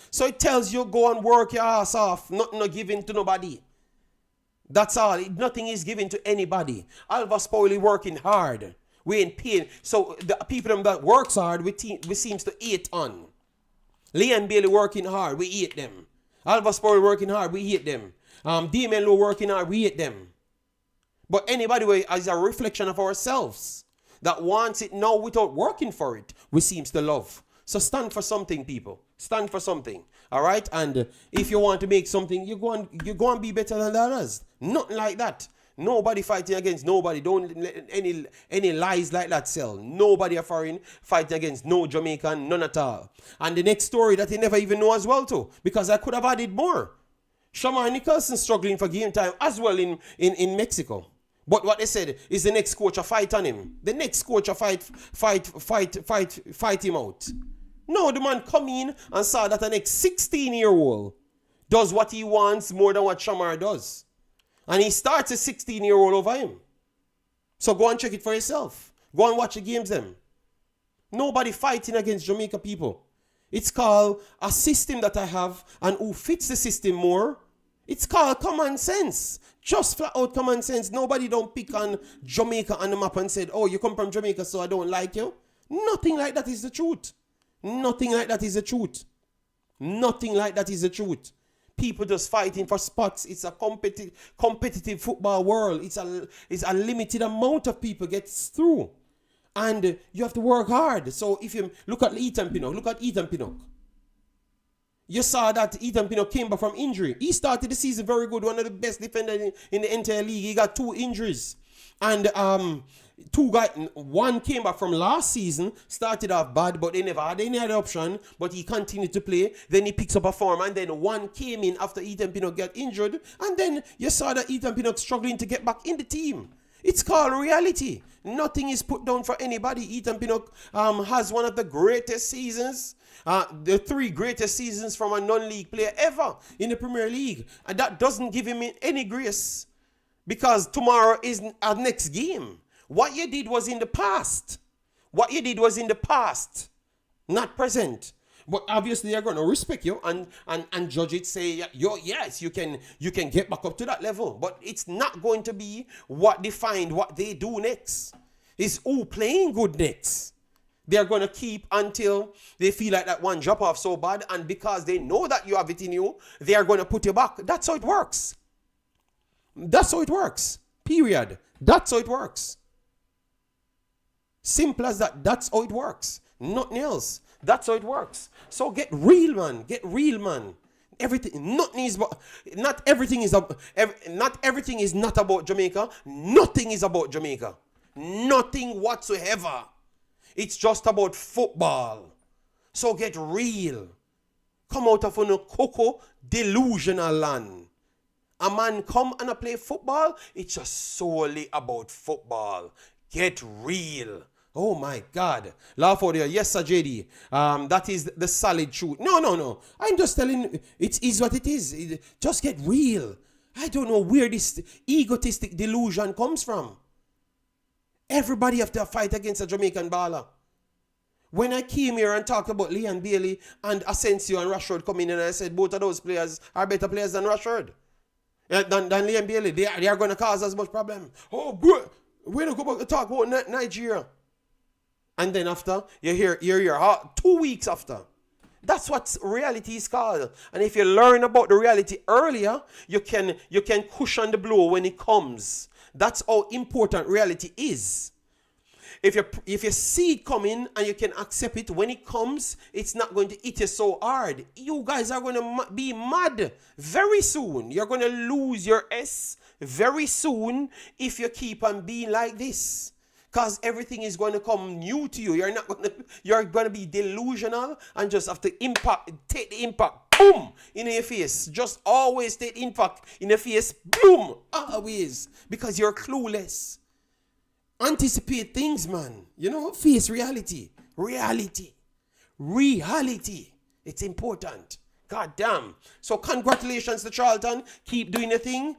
So it tells you go and work your ass off, not giving to nobody. That's all. Nothing is given to anybody. Alvas Powell working hard. We in pain. So the people that works hard, we seems to eat on. Laing Bailey working hard, we eat them. Alvas Powell working hard, we eat them. Damien Lowe working hard, we eat them. But anybody as a reflection of ourselves that wants it now without working for it, we seems to love. So stand for something, people. Stand for something. All right? And if you want to make something, you go and be better than the others. Nothing like that. Nobody fighting against nobody. Don't let any lies like that sell. Nobody a foreign fighting against no Jamaican, none at all. And the next story that you never even know as well too, because I could have added more. Shamar Nicholson struggling for game time as well in Mexico. But what they said is the next coach a fight on him. The next coach a fight him out. No, the man come in and saw that the next 16-year-old does what he wants more than what Shamar does. And he starts a 16-year-old over him. So go and check it for yourself. Go and watch the games them. Nobody fighting against Jamaica people. It's called a system that I have, and who fits the system more. It's called common sense. Just flat out common sense. Nobody don't pick on Jamaica on the map and said, oh, you come from Jamaica so I don't like you. Nothing like that is the truth. Nothing like that is the truth. Nothing like that is the truth. People just fighting for spots. It's a competitive football world. It's a limited amount of people gets through. And you have to work hard. So if you look at Ethan Pinnock, You saw that Ethan Pinnock came back from injury. He started the season very good, one of the best defenders in the entire league. He got 2 injuries. And one came back from last season, started off bad, but they never had any other option, but he continued to play. Then he picks up a form, and then one came in after Ethan Pinnock got injured, and then you saw that Ethan Pinnock struggling to get back in the team. It's called reality. Nothing is put down for anybody. Ethan Pinnock has one of the greatest seasons, the 3 greatest seasons from a non-league player ever in the Premier League. And that doesn't give him any grace, because tomorrow is our next game. What you did was in the past. What you did was in the past, not present. But obviously they're going to respect you and judge it, say, yes, you can get back up to that level. But it's not going to be what defined what they do next. It's who playing good next. They're going to keep until they feel like that one drop off so bad, and because they know that you have it in you, they are going to put you back. That's how it works. That's how it works. Period. That's how it works. Simple as that. That's how it works. Nothing else. That's how it works. So get real, man. Get real, man. Everything. Nothing is. Not everything is. Not everything is not about Jamaica. Nothing is about Jamaica. Nothing whatsoever. It's just about football. So get real. Come out of a cocoa delusional land. A man come and play football. It's just solely about football. Get real. Oh my God. Laugh out there. Yes, sir, JD. That is the solid truth. No. I'm just telling you, it is what it is. Just get real. I don't know where this egotistic delusion comes from. Everybody have to fight against a Jamaican baller. When I came here and talked about Leon Bailey and Asensio and Rashford coming in, and I said both of those players are better players than Rashford. Than Leon Bailey. They are going to cause as much problem. Oh, good. We're going to go back to talk about Nigeria. And then after, you hear 2 weeks after. That's what reality is called. And if you learn about the reality earlier, you can cushion the blow when it comes. That's how important reality is. If you see it coming and you can accept it when it comes, it's not going to hit you so hard. You guys are going to be mad very soon. You're going to lose your S very soon if you keep on being like this. Because everything is going to come new to you. You're going to be delusional and just have to take the impact, boom, in your face. Just always take the impact in your face, boom, always. Because you're clueless. Anticipate things, man. Face reality. Reality. It's important. God damn. So congratulations to Charlton. Keep doing the thing.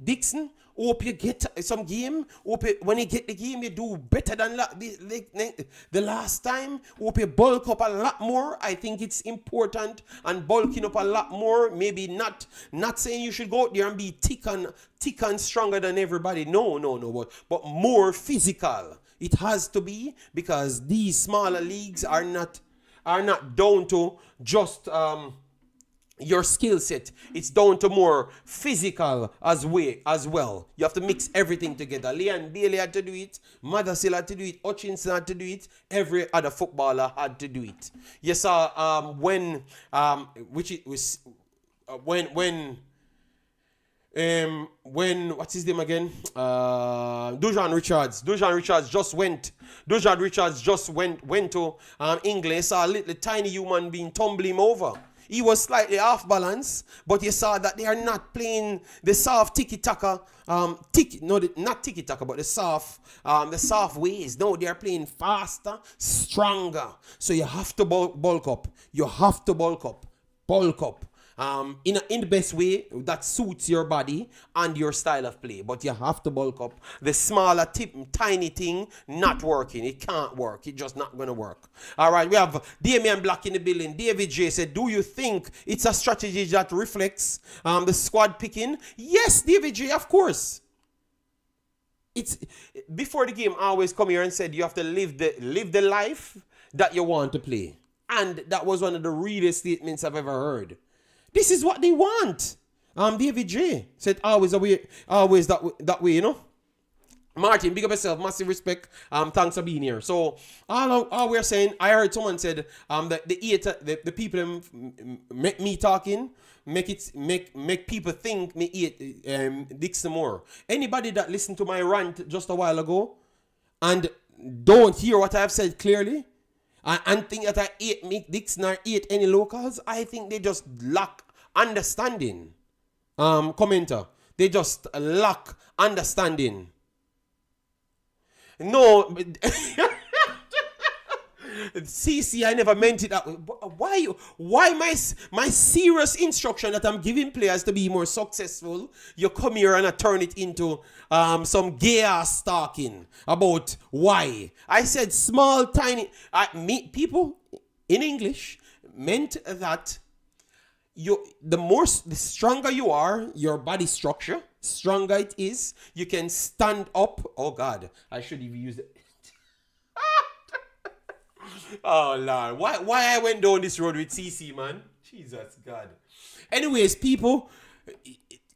Dixon, hope you get some game. Hope when you get the game, you do better than the last time. Hope you bulk up a lot more. I think it's important, and bulking up a lot more. Maybe not saying you should go out there and be thick and stronger than everybody. No. But more physical. It has to be, because these smaller leagues are not down to just your skill set. It's down to more physical as well. You have to mix everything together. Leon Bailey had to do it. Mothersille had to do it. Hutchinson had to do it. Every other footballer had to do it. You saw when what's his name again? Dujan Richards just went to England. Saw a little tiny human being tumble him over. He was slightly off balance, but you saw that they are not playing the soft tiki-taka, not tiki-taka, but the soft ways. No, they are playing faster, stronger. So you have to bulk up. Bulk up. In the best way that suits your body and your style of play. But you have to bulk up. The smaller tiny thing, not working. It can't work. It's just not going to work. All right, we have Damian Black in the building. David J said, do you think it's a strategy that reflects the squad picking? Yes, David J, of course. It's before the game, I always come here and said you have to live the life that you want to play. And that was one of the realest statements I've ever heard. This is what they want. David J said always that way, Martin, big up yourself. Massive respect. Thanks for being here. So all we're saying, I heard someone said that the people make me talking, make people think me eat Dixon more. Anybody that listened to my rant just a while ago and don't hear what I've said clearly and think that I ate Mick Dixon or ate any locals, I think they just lack understanding. Commenter, they just lack understanding. No, CC, I never meant it that way. Why my serious instruction that I'm giving players to be more successful, you come here and I turn it into some gay ass talking about why. I said small, tiny, people in English meant that the stronger you are, your body structure, stronger it is, you can stand up. Oh God, I should have used it. Oh Lord, why I went down this road with CC, man? Jesus God. Anyways, people,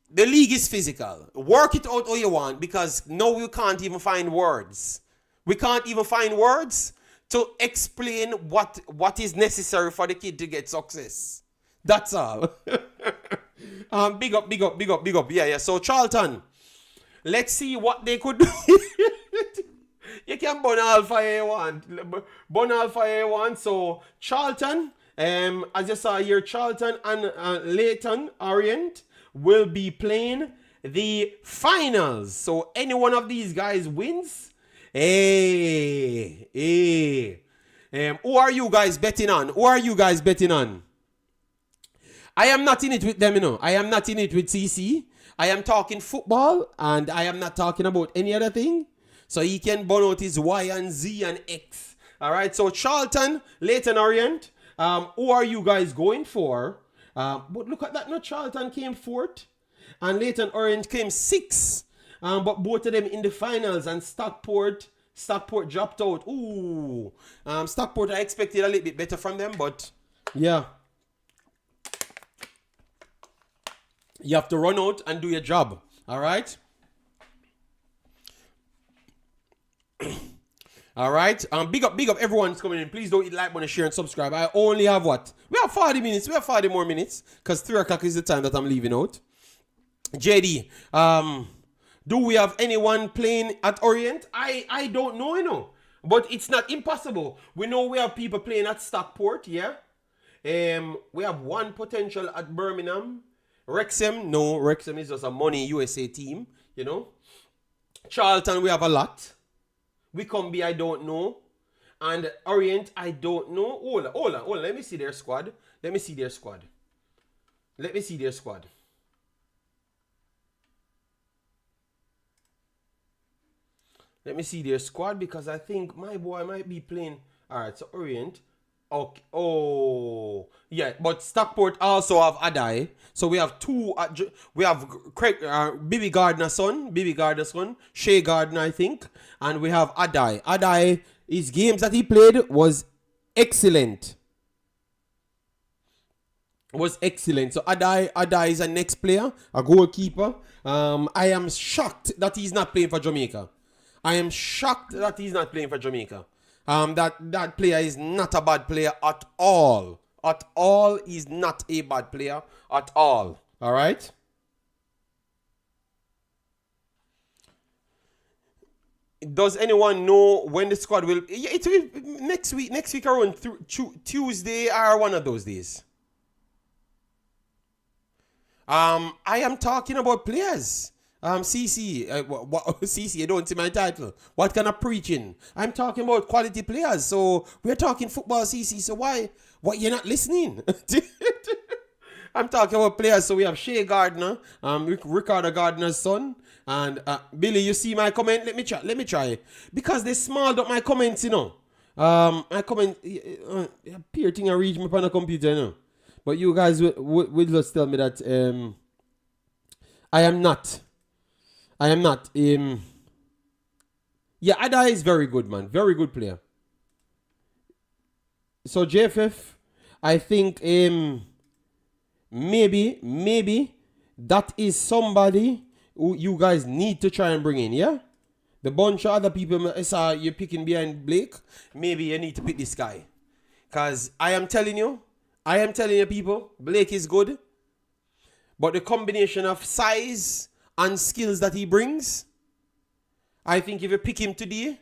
the league is physical. Work it out all you want, because no, we can't even find words. We can't even find words to explain what is necessary for the kid to get success. That's all. Big up. Yeah. So Charlton, let's see what they could do. You can burn Alpha A1. So Charlton, as you saw here, Charlton and Leyton Orient will be playing the finals. So any one of these guys wins. Who are you guys betting on? I am not in it with them, you know. I am not in it with CC. I am talking football, and I am not talking about any other thing. So he can burn out his Y and Z and X. All right. So Charlton, Leyton Orient. Who are you guys going for? But look at that. No, Charlton came 4th, and Leyton Orient came 6th. But both of them in the finals, and Stockport dropped out. Ooh. Stockport, I expected a little bit better from them, but yeah. You have to run out and do your job. All right. All right. Big up everyone's coming in. Please don't hit like button, share, and subscribe. I only have what? We have 40 minutes. We have 40 more minutes, because 3 o'clock is the time that I'm leaving out. JD, do we have anyone playing at Orient? I don't know, you know. But it's not impossible. We know we have people playing at Stockport, yeah. We have one potential at Birmingham. Wrexham is just a money USA team, you know. Charlton, we have a lot. Wycombe, I don't know. And Orient, I don't know. Hold on. Let me see their squad. Let me see their squad, because I think my boy might be playing. All right, so Orient. Okay. Oh, yeah. But Stockport also have Adai. So we have two. We have Craig, Bibi Gardner's son, Shea Gardner, I think, and we have Adai. Adai, his games that he played was excellent. So Adai is a next player, a goalkeeper. I am shocked that he's not playing for Jamaica. That player is not a bad player at all. He's not a bad player at all. All right. Does anyone know when the squad will? Yeah, it will next week. Next week around Tuesday or one of those days. I am talking about players. CC, CC, you don't see my title. What kind of preaching? I'm talking about quality players. So we're talking football, CC. So why you're not listening? I'm talking about players. So we have Shea Gardner, Ricardo Gardner's son, and Billy. You see my comment? Let me try, because they smalled up my comments. You know, my comment appear thing I reach me on the computer. You know, but you guys will just tell me that I am not. Yeah, Ada is very good, man. Very good player. So JFF, I think maybe that is somebody who you guys need to try and bring in, yeah? The bunch of other people I saw you picking behind Blake, maybe you need to pick this guy. Because I am telling you people, Blake is good. But the combination of size and skills that he brings, I think if you pick him today,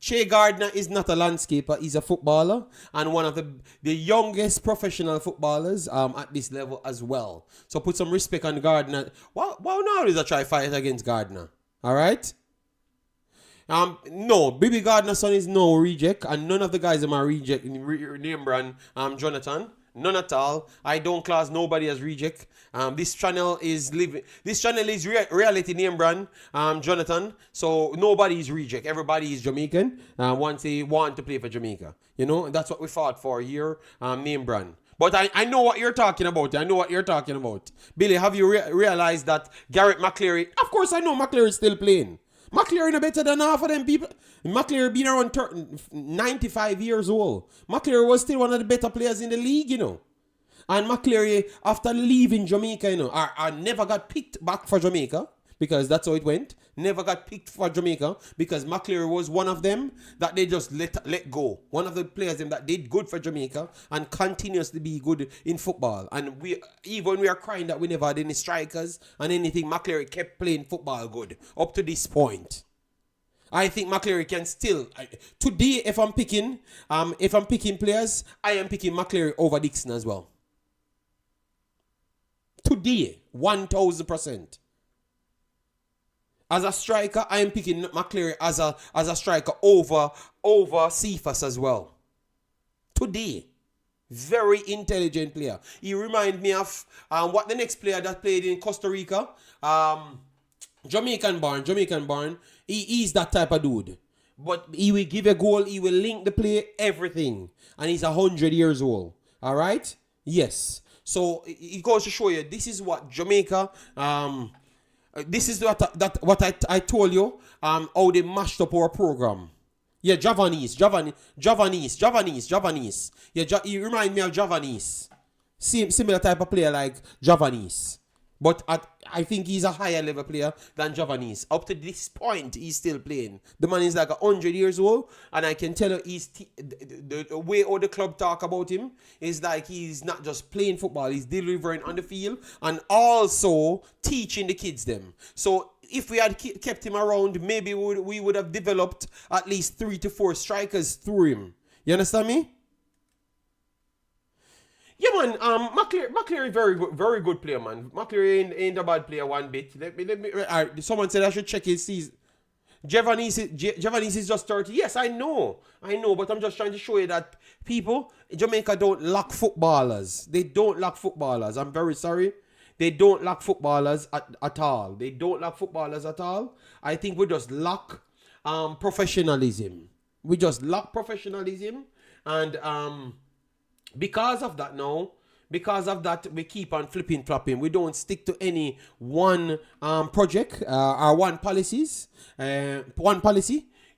Che Gardner is not a landscaper, he's a footballer and one of the youngest professional footballers at this level as well. So put some respect on Gardner. Well, now is a try fight against Gardner. Alright? No, Baby Gardner's son is no reject, and none of the guys are reject name brand Jonathan. None at all. I don't class nobody as reject. This channel is reality name brand, Jonathan. So nobody is reject. Everybody is Jamaican. Once they want to play for Jamaica, you know that's what we fought for here. Name brand. But I know what you're talking about. Billy, have you realized that Garrett McCleary? Of course, I know McCleary is still playing. McCleary is better than half of them people. McCleary been around 95 years old. McCleary was still one of the better players in the league, you know. And McCleary, after leaving Jamaica, you know, I never got picked back for Jamaica because that's how it went. Never got picked for Jamaica because McCleary was one of them that they just let go. One of the players them that did good for Jamaica and continuously be good in football. And we are crying that we never had any strikers and anything. McCleary kept playing football good up to this point. I think McCleary can still today. If I'm picking players, I am picking McCleary over Dixon as well. Today, 1000%. As a striker, I am picking McCleary as a striker over Cephas as well. Today, very intelligent player. He reminds me of what the next player that played in Costa Rica, Jamaican born. He is that type of dude. But he will give a goal, he will link the play, everything. And he's 100 years old. All right? Yes. So it goes to show you, this is what Jamaica, this is what I told you, how they mashed up our program. Yeah, Javanese. Yeah, he remind me of Javanese. Similar type of player like Javanese. But I think he's a higher level player than Javanese. Up to this point, he's still playing. The man is like 100 years old, and I can tell you the way all the club talk about him is like he's not just playing football, he's delivering on the field and also teaching the kids them. So if we had kept him around, maybe we would have developed at least 3 to 4 strikers through him. You understand me? Yeah, man. McCleary very good player, man. McCleary ain't a bad player one bit. Let me. Someone said I should check his season. Javanese is just 30. Yes, I know, but I'm just trying to show you that people in Jamaica don't lack footballers. They don't lack footballers. I'm very sorry. They don't lack footballers at all. They don't lack footballers at all. I think we just lack professionalism. We just lack professionalism, and because of that, we keep on flopping. We don't stick to any one project or one policy.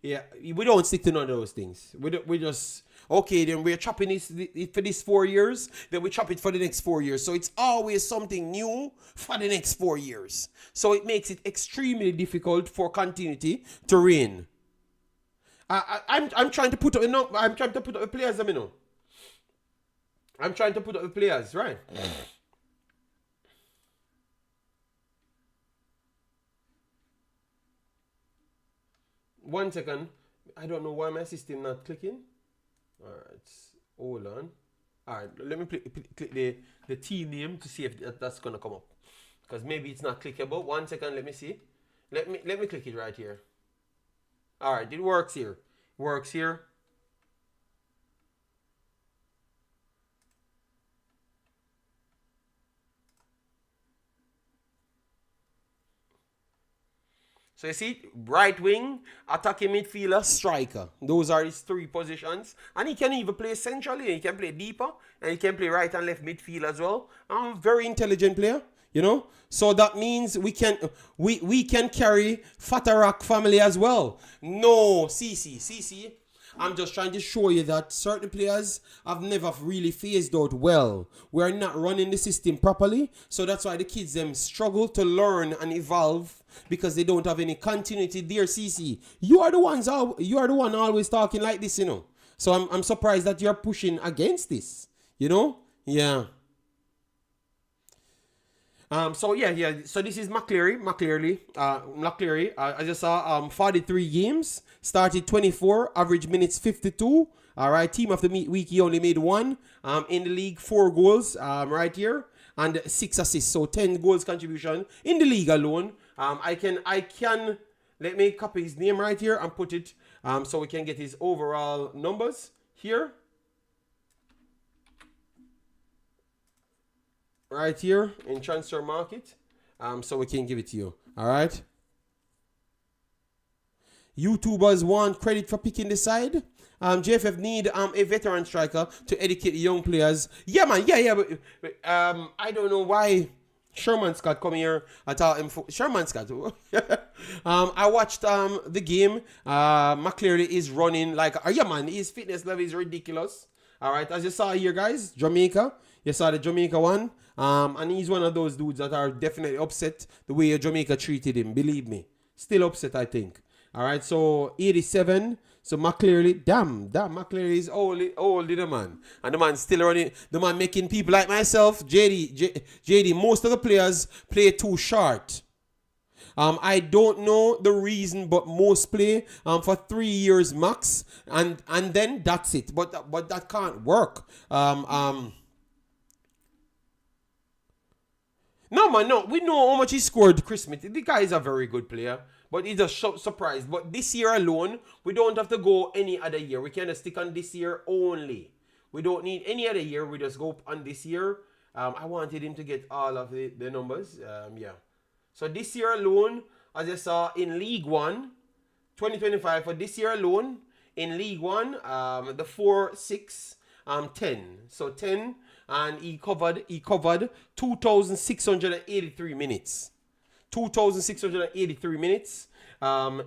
Yeah, we don't stick to none of those things. We just, okay, then we're chopping it for this 4 years, then we chop it for the next 4 years. So it's always something new for the next 4 years. So it makes it extremely difficult for continuity to reign. I'm trying to put up the players, I know. I'm trying to put up the players, right? One second. I don't know why my system not clicking. Alright. Hold on. Alright. Let me click the team name to see if that's going to come up. Because maybe it's not clickable. 1 second. Let me see. Let me click it right here. Alright. It works here. Works here. So you see, right wing, attacking midfielder, striker. Those are his 3 positions. And he can even play centrally, he can play deeper, and he can play right and left midfield as well. Very intelligent player, you know. So that means we can carry Fatarak family as well. No, CC. I'm just trying to show you that certain players have never really phased out well. We are not running the system properly, so that's why the kids them struggle to learn and evolve because they don't have any continuity there. CC, you are the one always talking like this, you know. So I'm surprised that you're pushing against this, you know. Yeah. So this is McCleary. I just saw 43 games, started 24, average minutes 52. All right, team of the week he only made one. In the league, 4 goals. Right here, and 6 assists. So 10 goals contribution in the league alone. I can let me copy his name right here and put it so we can get his overall numbers here. Right here in transfer market, so we can give it to you. All right. YouTubers want credit for picking the side. JFF need a veteran striker to educate the young players. Yeah, man. Yeah. But, I don't know why Sherman Scott come here at all. Sherman Scott. I watched the game. McCleary is running like yeah, man. His fitness level is ridiculous. All right, as you saw here, guys, Jamaica. You saw the Jamaica one. And he's one of those dudes that are definitely upset the way Jamaica treated him. Believe me. Still upset, I think. All right, so 87. So McCleary, damn, McCleary is old little man. And the man still running. The man making people like myself, JD, most of the players play too short. I don't know the reason, but most play for 3 years max. And then that's it. But that can't work. No, man, no. We know how much he scored Christmas. The guy is a very good player, but he's just surprised. But this year alone, we don't have to go any other year. We can just stick on this year only. We don't need any other year. We just go on this year. I wanted him to get all of the numbers. Yeah. So this year alone, as I saw in League 1, 2025, for this year alone, in League 1, the 4, 6, 10. So 10. And he covered 2,683 minutes. 2,683 minutes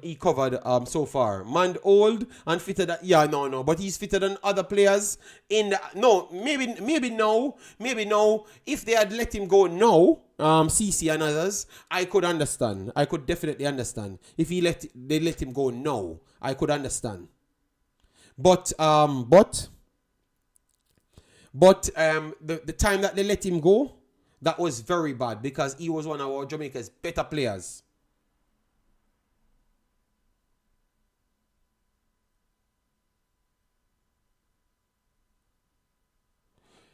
he covered so far. Man old and fitter than, but he's fitter than other players in the, maybe no. If they had let him go now, CC and others, I could understand. I could definitely understand. If they let him go now, I could understand. But the time that they let him go, that was very bad because he was one of our Jamaica's better players.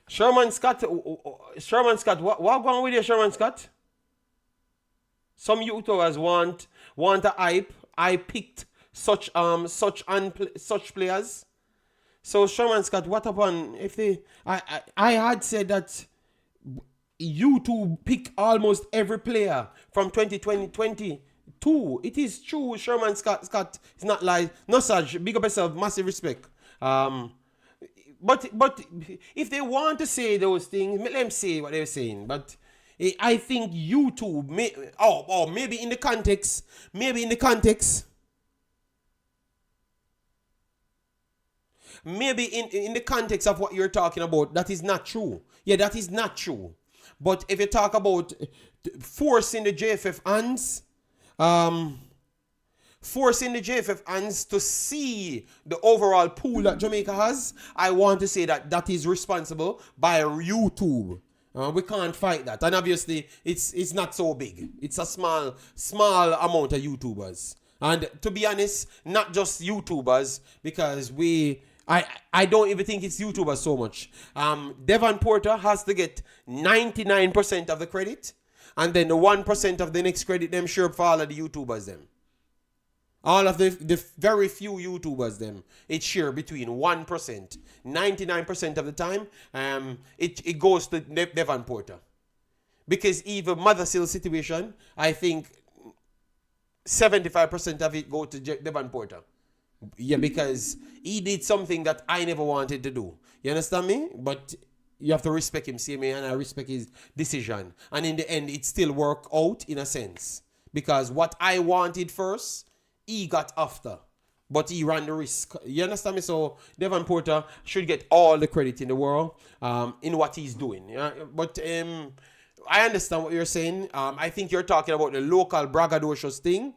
Sherman Scott, what going on with you, Sherman Scott? Some YouTubers want a hype. I picked such players. So Sherman Scott, what upon if they? I had said that YouTube pick almost every player from 2022. It is true, Sherman Scott. It's not like no such. Big up yourself, massive respect. But if they want to say those things, let them say what they're saying. But I think YouTube maybe in the context. Maybe in the context of what you're talking about, that is not true. Yeah, that is not true. But if you talk about forcing the JFF hands to see the overall pool that Jamaica has, I want to say that is responsible by YouTube. We can't fight that. And obviously, it's not so big. It's a small amount of YouTubers. And to be honest, not just YouTubers, because I don't even think it's YouTubers so much. Devon Porter has to get 99% of the credit, and then the 1% of the next credit, them sure for all of the YouTubers, them. All of the very few YouTubers, them, it's share between 1%. 99% of the time, it goes to Devon Porter. Because even Mothersille situation, I think 75% of it go to Devon Porter. Yeah, because he did something that I never wanted to do. You understand me? But you have to respect him, see me, and I respect his decision. And in the end, it still worked out in a sense. Because what I wanted first, he got after. but he ran the risk. You understand me? So Devon Porter should get all the credit in the world in what he's doing. Yeah? But I understand what you're saying. I think you're talking about the local braggadocious thing.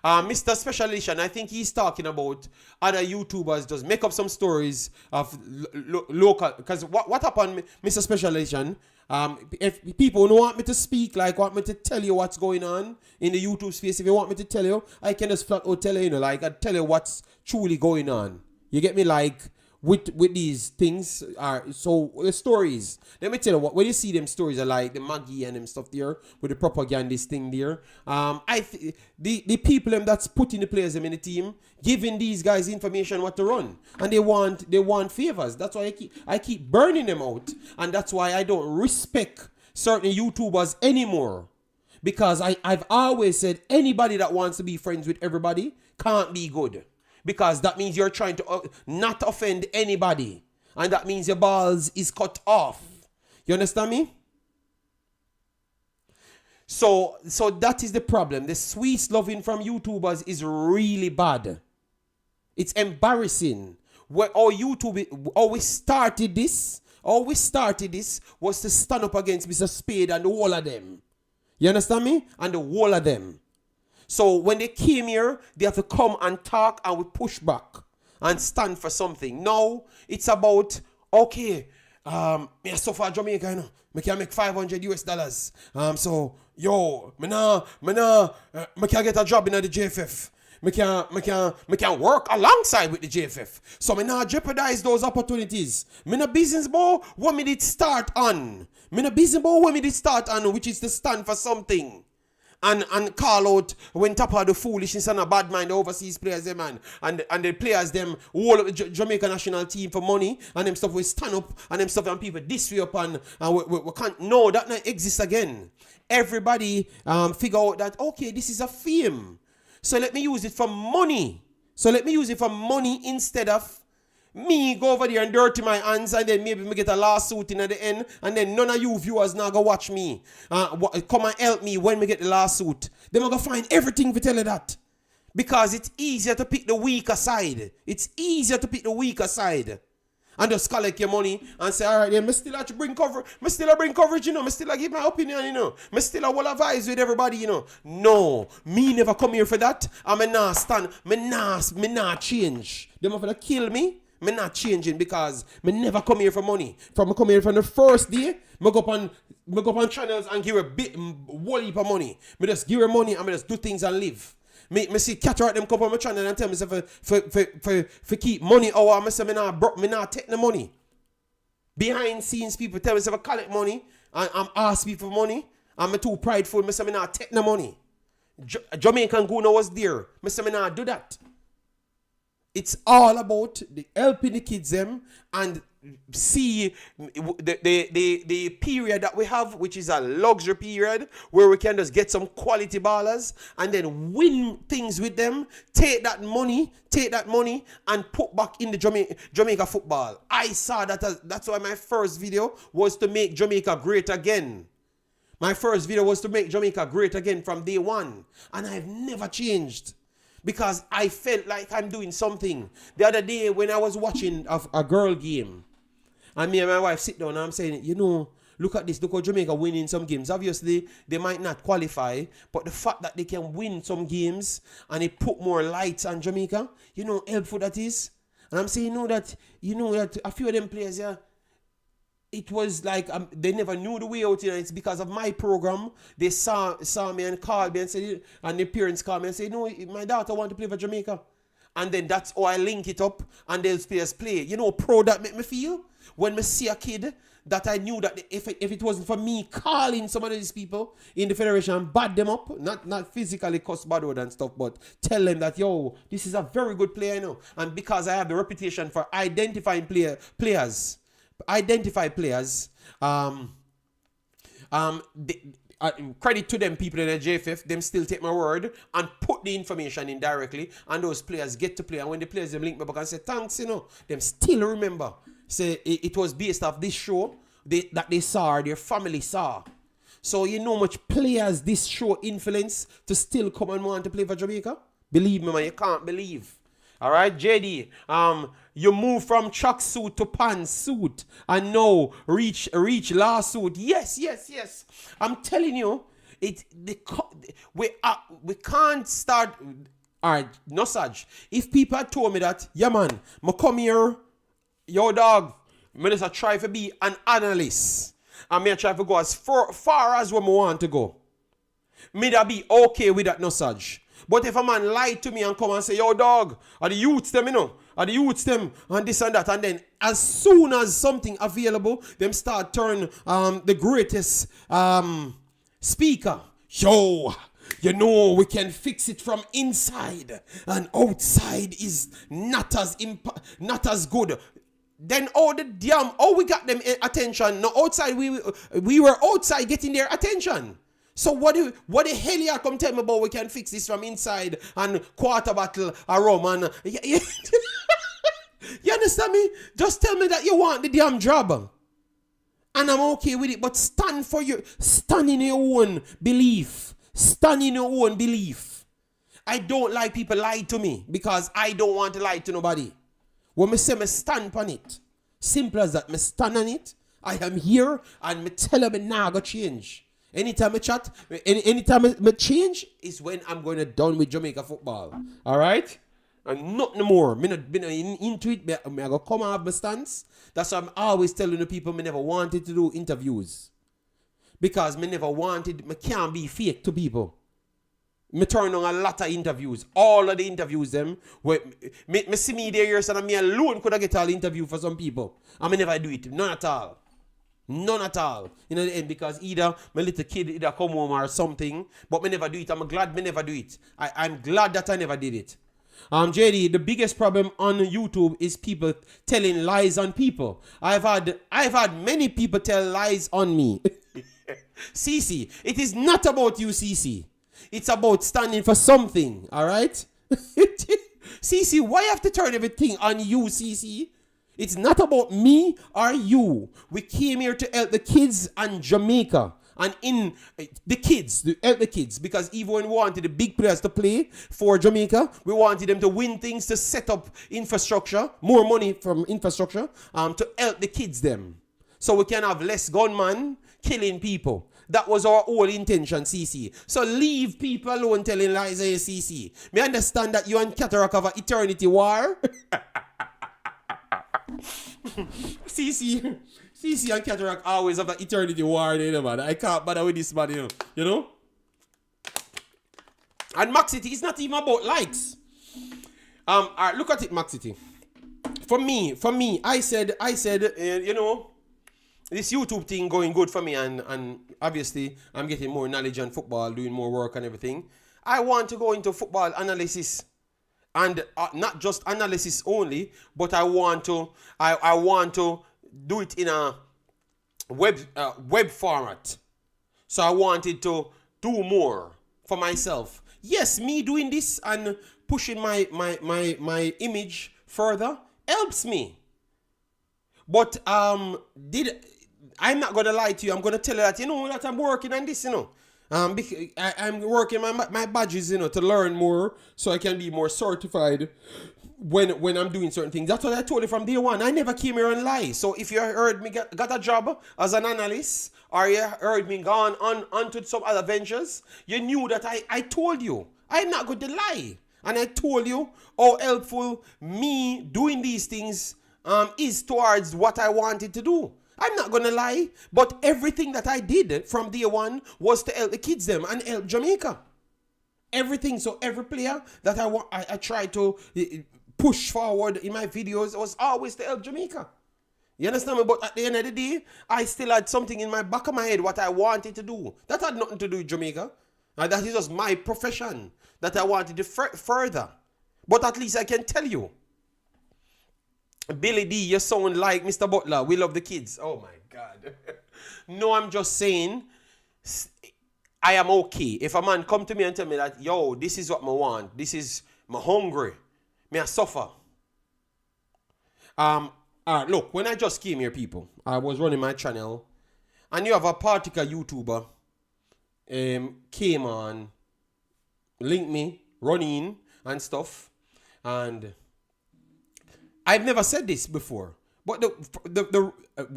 Mr. Special Edition, I think he's talking about other YouTubers just make up some stories of local. Because what happened, Mr. Special Edition? If people don't want me to speak, like want me to tell you what's going on in the YouTube space, if you want me to tell you, I can just flat out tell you, like I tell you what's truly going on. You get me? Like with these things are so the stories. Let me tell you what, when you see them stories are like the Maggie and them stuff there with the propagandist thing there. The people them that's putting the players them in the team, giving these guys information what to run, and they want favors. That's why I keep burning them out, and that's why I don't respect certain YouTubers anymore, because I've always said anybody that wants to be friends with everybody can't be good. Because that means you're trying to not offend anybody. And that means your balls is cut off. You understand me? So that is the problem. The sweet loving from YouTubers is really bad. It's embarrassing. We started this was to stand up against Mr. Spade and the whole of them. You understand me? And the whole of them. So when they came here, they have to come and talk, and we push back and stand for something. Now it's about, okay, me so far Jamaica, you know, me can make $500. So yo, me can get a job in the JFF. Me can work alongside with the JFF. So me not jeopardize those opportunities. Me no business boy what me did start on. Which is to stand for something. And call out when top of the foolishness and a bad mind the overseas players them and the players them all of the Jamaica national team for money and them stuff we stand up and them stuff and people this way up and we can't. No, that not exist again. Everybody figure out that okay, this is a fame, so let me use it for money. Instead of me go over there and dirty my hands and then maybe me get a lawsuit in at the end and then none of you viewers now go watch me. Come and help me when we get the lawsuit. Then I'm going to find everything to tell you that. Because it's easier to pick the weaker side. And just collect your money and say, all right, then, I still have to bring coverage. I still bring coverage, you know. I still give my opinion, you know. I still will advise with everybody, you know. No, me never come here for that. And me not stand. Me not change. They want to kill me. Me not changing because me never come here for money. From come here from the first day, me go up on channels and give a bit whole heap of money. Me just give her money and me just do things and live. Me see catch out them come on my channel and tell me for keep money or me say me not take the money. Behind scenes people tell me say I collect money and I'm ask people for money and me too prideful. Me say me not take the money. Jamaican Guna was there. Me say me not do that. It's all about helping the kids them and see the period that we have, which is a luxury period where we can just get some quality ballers and then win things with them, take that money and put back in the Jamaica football. I saw that that's why my first video was to make Jamaica great again. My first video was to make Jamaica great again from day one, and I've never changed. Because I felt like I'm doing something. The other day when I was watching a girl game, and me and my wife sit down and I'm saying, you know, look at this, look how Jamaica winning some games. Obviously, they might not qualify, but the fact that they can win some games and they put more lights on Jamaica, you know how helpful that is. And I'm saying, you know that a few of them players, yeah, it was like they never knew the way out. You know, it's because of my program. They saw me and called me and said, and the parents called me and said, no, my daughter want to play for Jamaica. And then that's how I link it up and those players play. You know how proud that make me feel? When I see a kid that I knew that if it wasn't for me calling some of these people in the federation and bad them up, not physically cuss bad word and stuff, but tell them that, yo, this is a very good player, you know. And because I have the reputation for identifying players, credit to them people in the JFF, them still take my word and put the information in directly, and those players get to play. And when the players them link me back and say thanks, you know, them still remember. Say it was based off this show that they saw, or their family saw. So you know much players this show influence to still come and want to play for Jamaica. Believe me, man, you can't believe. All right, JD. You move from truck suit to pantsuit, and now reach lawsuit. Yes. I'm telling you, we can't start. All right, no such. If people had told me that, yeah, man, I come here, yo, dog, I just try to be an analyst, and I try to go as far as where I want to go. Me that be okay with that, no such. But if a man lied to me and come and say, yo, dog, are the youths them, are the youths them, and this and that, and then as soon as something available, them start turn the greatest speaker. Yo, we can fix it from inside, and outside is not as good. Then we got them attention. No, outside we were outside getting their attention. So what the hell you come tell me about we can fix this from inside and quarter bottle of rum and you understand me? Just tell me that you want the damn job. And I'm okay with it, but stand in your own belief. Stand in your own belief. I don't like people lie to me because I don't want to lie to nobody. When I say I stand on it, simple as that, I stand on it, I am here and I tell them I nah go change. Anytime I chat, anytime I change is when I'm going to done with Jamaica football. All right? And nothing more. I'm not been into it. I'm going to come and have my stance. That's why I'm always telling the people I never wanted to do interviews. Because I can't be fake to people. I turn on a lot of interviews. All of the interviews them. Me see me there years and me alone could have get all interview for some people. And I never do it. None at all. None at all. In the end, because either my little kid either come home or something, but me never do it. I'm glad me never do it. I'm glad that I never did it. JD, the biggest problem on YouTube is people telling lies on people. I've had many people tell lies on me. CC, it is not about you, CC. It's about standing for something, all right? CC, why you have to turn everything on you, CC? It's not about me or you. We came here to help the kids and Jamaica. And in the kids, to help the kids. Because even when we wanted the big players to play for Jamaica, we wanted them to win things, to set up infrastructure, more money from infrastructure, to help the kids them. So we can have less gunmen killing people. That was our whole intention, CC. So leave people alone telling lies, CC. Me understand that you and Cataract have an eternity war. CC and Cataract always have that eternity war, man. I can't bother with this man, you know? And Maxit, it's not even about likes. All right, look at it, Maxit. For me, I said, this YouTube thing going good for me, and obviously I'm getting more knowledge on football, doing more work and everything. I want to go into football analysis. And not just analysis only, but I want to do it in a web format. So I wanted to do more for myself. Yes, me doing this and pushing my image further helps me. But I'm not gonna lie to you. I'm gonna tell you that that I'm working on this, I'm working my badges, to learn more so I can be more certified when I'm doing certain things. That's what I told you from day one. I never came here and lie. So if you heard me got a job as an analyst, or you heard me gone on to some other ventures, you knew that I told you. I'm not going to lie. And I told you how helpful me doing these things is towards what I wanted to do. I'm not going to lie, but everything that I did from day one was to help the kids them and help Jamaica. Everything. So every player that I try to push forward in my videos was always to help Jamaica. You understand me? But at the end of the day, I still had something in my back of my head what I wanted to do. That had nothing to do with Jamaica. And that is just my profession that I wanted to further. But at least I can tell you. Billy D, you sound like Mr. Butler. We love the kids. Oh my God. No, I'm just saying, I am okay. If a man come to me and tell me that, yo, this is what I want. This is, I'm hungry. Me I suffer. Look, when I just came here, people, I was running my channel, and you have a particular YouTuber came on, linked me, Romin, and stuff. And I've never said this before, but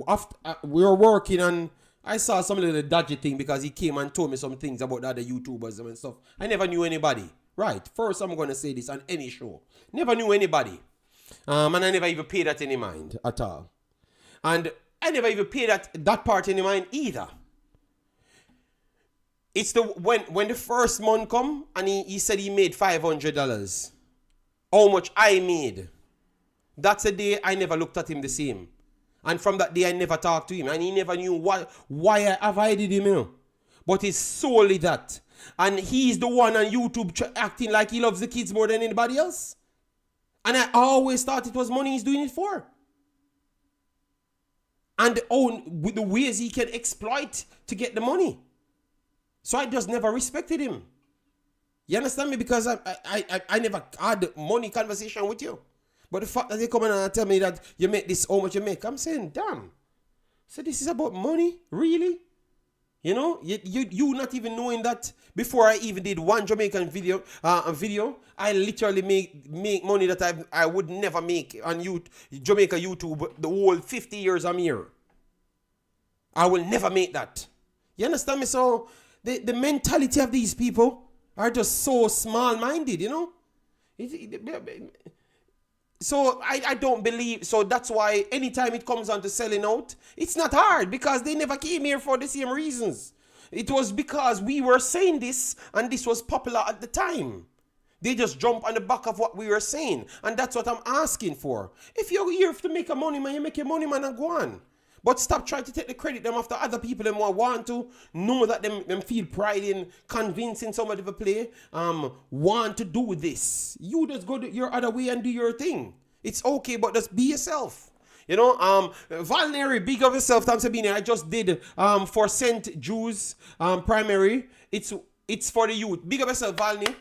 after we were working and I saw some little dodgy thing because he came and told me some things about the other YouTubers and stuff. I never knew anybody. Right. First, I'm going to say this on any show. Never knew anybody. And I never even paid that any mind at all. And I never even paid that part any mind either. It's when the first month come and he said he made $500. How much I made. That's a day I never looked at him the same. And from that day I never talked to him. And he never knew why I avoided him, you know. But it's solely that. And he's the one on YouTube acting like he loves the kids more than anybody else. And I always thought it was money he's doing it for. And with the ways he can exploit to get the money. So I just never respected him. You understand me? Because I never had money conversation with you. But the fact that they come in and tell me that you make this, how much you make, I'm saying, damn. So this is about money? Really? You know, you not even knowing that before I even did one Jamaican video, I literally make money that I would never make on Jamaica YouTube the whole 50 years I'm here. I will never make that. You understand me? So the mentality of these people are just so small-minded, you know? So I don't believe, so that's why anytime it comes on to selling out, it's not hard because they never came here for the same reasons. It was because we were saying this and this was popular at the time. They just jump on the back of what we were saying. And that's what I'm asking for. If you're here to make a money, man, you make your money, man, and go on. But stop trying to take the credit them after other people them want to know that them feel pride in convincing somebody to play, want to do this. You just go your other way and do your thing. It's okay, but just be yourself. You know, Valneri, big of yourself, thanks for being here. I just did for St. Jude's primary. It's for the youth. Big of yourself, Valney.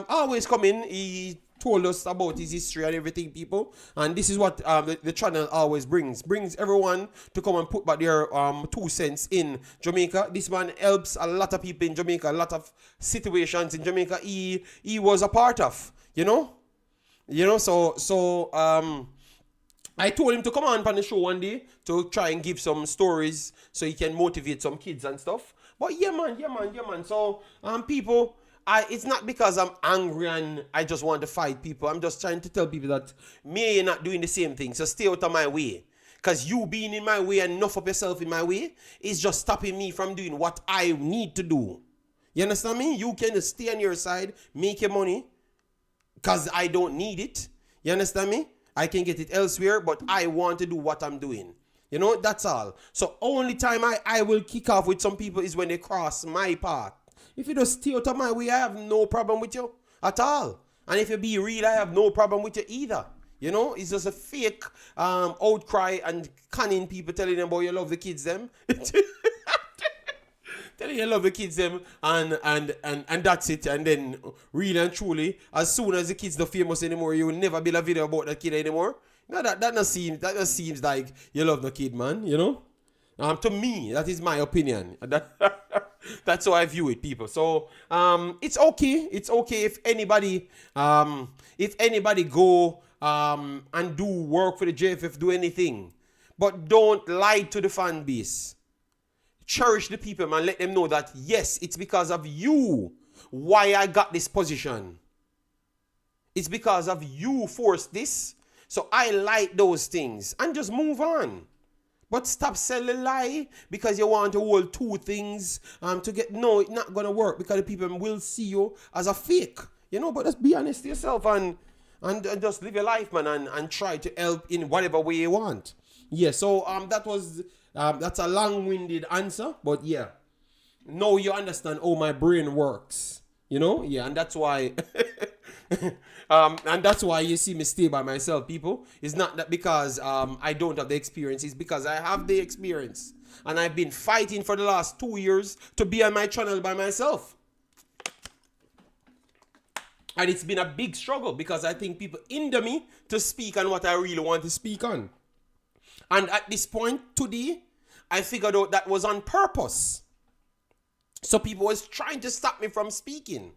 Always come in. He told us about his history and everything, people. And this is what the channel always brings everyone to come and put back their 2 cents in Jamaica. This man helps a lot of people in Jamaica, a lot of situations in Jamaica he was a part of, you know, so I told him to come on the show one day to try and give some stories so he can motivate some kids and stuff. But yeah man. So people, it's not because I'm angry and I just want to fight people. I'm just trying to tell people that me, you're not doing the same thing. So stay out of my way. Because you being in my way and enough of yourself in my way is just stopping me from doing what I need to do. You understand me? You can stay on your side, make your money, because I don't need it. You understand me? I can get it elsewhere, but I want to do what I'm doing. You know, that's all. So only time I will kick off with some people is when they cross my path. If you just stay out of my way, I have no problem with you at all. And if you be real, I have no problem with you either. You know, it's just a fake outcry and cunning people telling them about you love the kids them. Telling you love the kids them and that's it. And then really and truly, as soon as the kid's not famous anymore, you will never build a video about that kid anymore. No, that just seems like you love the kid, man, you know? To me, that is my opinion. That's how I view it, people. So it's okay. It's okay if anybody go and do work for the JFF, do anything. But don't lie to the fan base. Cherish the people, man. Let them know that, yes, it's because of you why I got this position. It's because of you forced this. So I like those things. And just move on. But stop selling lie because you want to hold 2 things to get... No, it's not going to work because the people will see you as a fake. You know, but just be honest to yourself and just live your life, man, and try to help in whatever way you want. Yeah, so that's a long-winded answer, but yeah. Now you understand how my brain works. You know? Yeah, and that's why... and that's why you see me stay by myself, people. It's not that because I don't have the experience. It's because I have the experience. And I've been fighting for the last 2 years to be on my channel by myself. And it's been a big struggle because I think people hinder me to speak on what I really want to speak on. And at this point today, I figured out that was on purpose. So people was trying to stop me from speaking.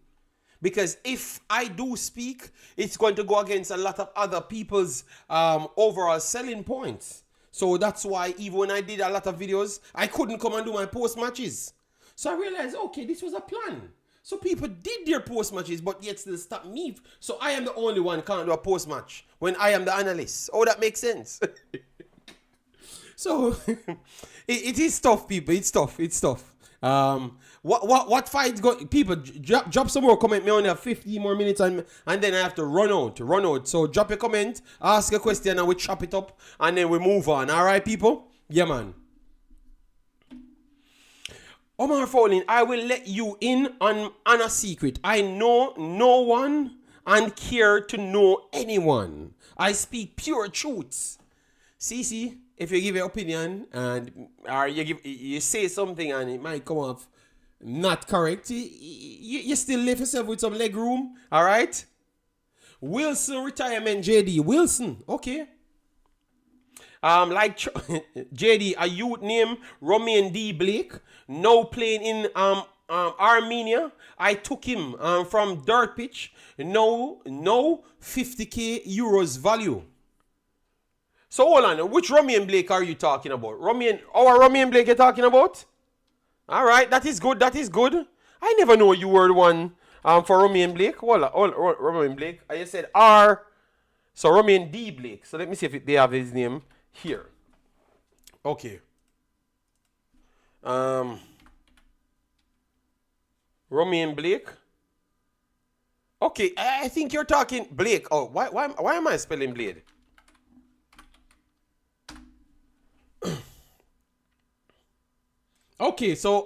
Because if I do speak, it's going to go against a lot of other people's overall selling points. So that's why even when I did a lot of videos, I couldn't come and do my post matches. So I realized, okay, this was a plan. So people did their post matches, but yet still stop me. So I am the only one can't do a post match when I am the analyst. Oh, that makes sense. So it is tough, people. It's tough. It's tough. What fights go? People drop some more comment. Me only have 15 more minutes, and then I have to run out. So drop a comment, ask a question, and we chop it up, and then we move on. All right, people. Yeah, man. Omar Fowling, I will let you in on a secret. I know no one and care to know anyone. I speak pure truths. See, if you give your opinion and or you say something and it might come off not correct, you still leave yourself with some leg room. All right. Wilson retirement, JD. Wilson, okay. Like JD, a youth named Romin Blake, now playing in Armenia. I took him from dirt pitch. No 50k euros value. So hold on, which Romin Blake are you talking about? Our Romin Blake you're talking about? All right, that is good. I never know you were the one for Romin Blake. Hold on, Romin Blake. I just said R. So Romin D Blake. So let me see if they have his name here. Okay. Romin Blake. Okay, I think you're talking Blake. Oh, why am I spelling Blade? Okay, so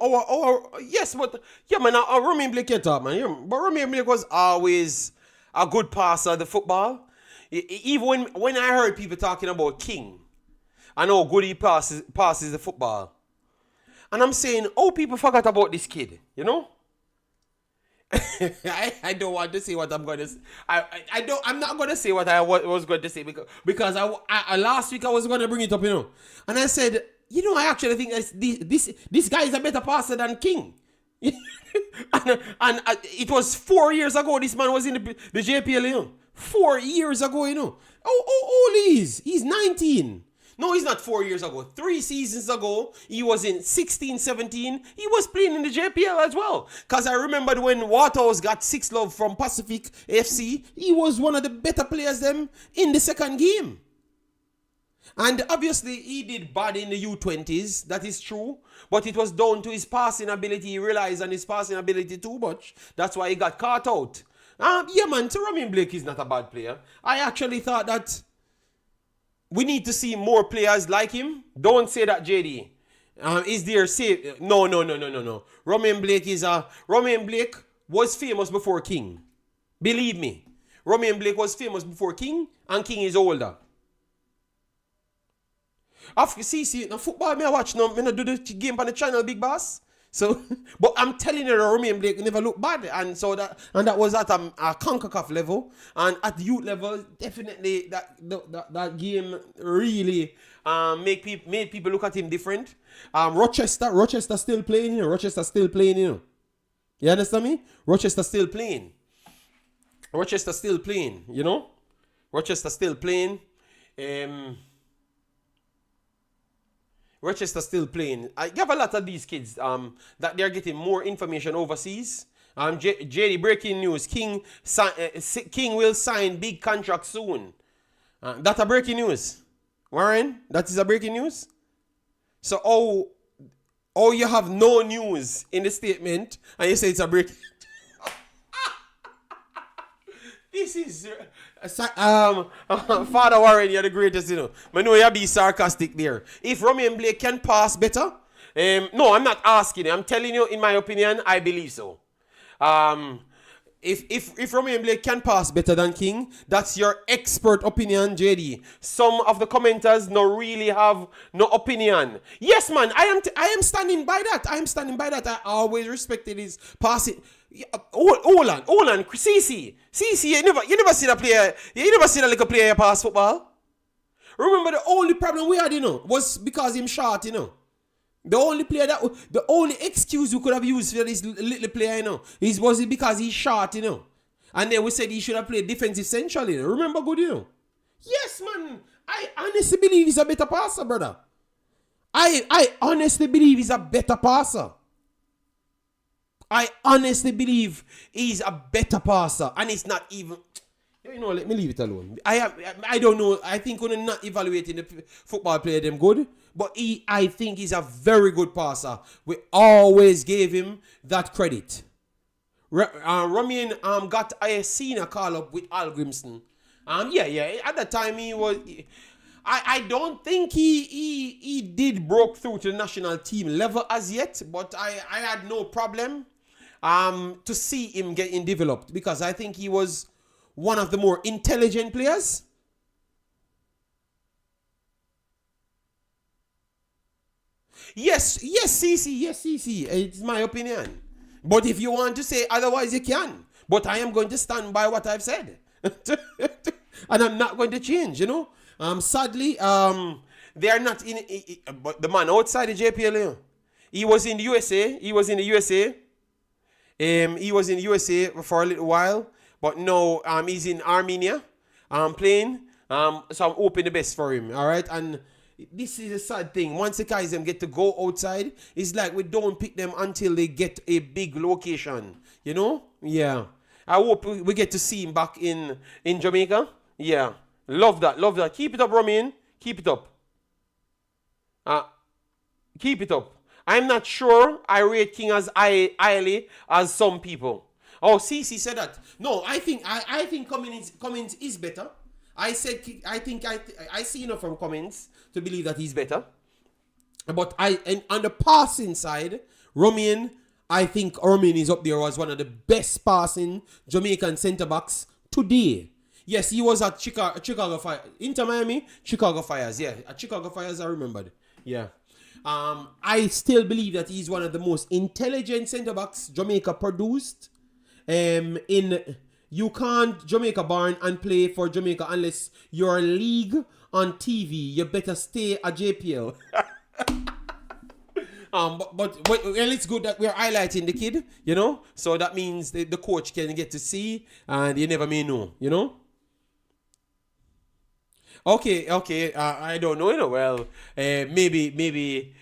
yes, but yeah, man, Romin Blake you talk, man. Yeah, but Romin Blake was always a good passer of the football. Even when I heard people talking about King, I know good he passes the football. And I'm saying, people forgot about this kid, you know? I don't want to say what I'm going to say. I'm not going to say what I was going to say because I last week I was going to bring it up, you know. And I said, you know, I actually think this guy is a better passer than King. and it was 4 years ago this man was in the JPL, you know. 4 years ago, you know. How old is he? He's 19. No, he's not 4 years ago. 3 seasons ago, he was in 16, 17. He was playing in the JPL as well. Because I remembered when Waterhouse got 6 love from Pacific FC, he was one of the better players them in the second game. And obviously, he did bad in the U20s. That is true. But it was down to his passing ability. He relies on his passing ability too much. That's why he got caught out. Yeah, man, Romin Blake is not a bad player. I actually thought that we need to see more players like him. Don't say that, JD. Is there say no. Romin Blake was famous before King. Believe me. Romin Blake was famous before King, and King is older. After see, now football me I watch now, me not do the game on the channel, big boss. So, but I'm telling you, Romin Blake never looked bad, and that was at a Concacaf level, and at the youth level, definitely that game really made people look at him different. Rochester still playing, you know. You understand me? Rochester still playing, you know. Rochester still playing. Rochester still playing. I have a lot of these kids that they're getting more information overseas. JD, breaking news. King will sign big contract soon. That's a breaking news. Warren, that is a breaking news. So, you have no news in the statement and you say it's a breaking. This is Father Warren, you're the greatest, you know. I know you'll be sarcastic there. If Romin Blake can pass better, no, I'm not asking you. I'm telling you, in my opinion, I believe so. If Romin Blake can pass better than King, that's your expert opinion, JD. Some of the commenters no really have no opinion. Yes, man, I am standing by that. I always respected his passing. Hold on. CC, you never see that player. You never see that little player pass football. Remember the only problem we had, you know, was because him short, you know. The only excuse we could have used for this little player, was it because he's short, And then we said he should have played defensive central, Remember good, Yes, man. I honestly believe he's a better passer, brother. I honestly believe he's a better passer. I honestly believe he's a better passer. And it's not even... let me leave it alone. I don't know. I think we're not evaluating the football player them good. But I think he's a very good passer. We always gave him that credit. Romin got a senior call up with Al Grimston. At the time he was... I don't think he did broke through to the national team level as yet, but I had no problem to see him getting developed because I think he was one of the more intelligent players. Yes, CC. It's my opinion. But if you want to say otherwise, you can. But I am going to stand by what I've said. And I'm not going to change, Sadly, they are not in... But the man outside the JPL, he was in the USA. He was in the USA for a little while. But now he's in Armenia playing. So I'm hoping the best for him, all right? And this is a sad thing. Once the guys them get to go outside, it's like we don't pick them until they get a big location, Yeah. I hope we get to see him back in Jamaica. Yeah. Love that. Keep it up, Romin. Keep it up. Keep it up. I'm not sure I rate King as highly as some people. Oh, CC said that. No, I think Cummins is better. I see enough from Cummins to believe that he's better. But on the passing side, I think Romin is up there as one of the best passing Jamaican centre backs today. Yes, he was at Chicago Fire. Inter Miami, Chicago Fires. Yeah, at Chicago Fires, I remembered. Yeah. I still believe that he's one of the most intelligent centre backs Jamaica produced. You can't Jamaica born and play for Jamaica unless you're a league on TV. You better stay at JPL. But it's good that we're highlighting the kid, So that means the coach can get to see, and you never may know, Okay. I don't know, Well, maybe,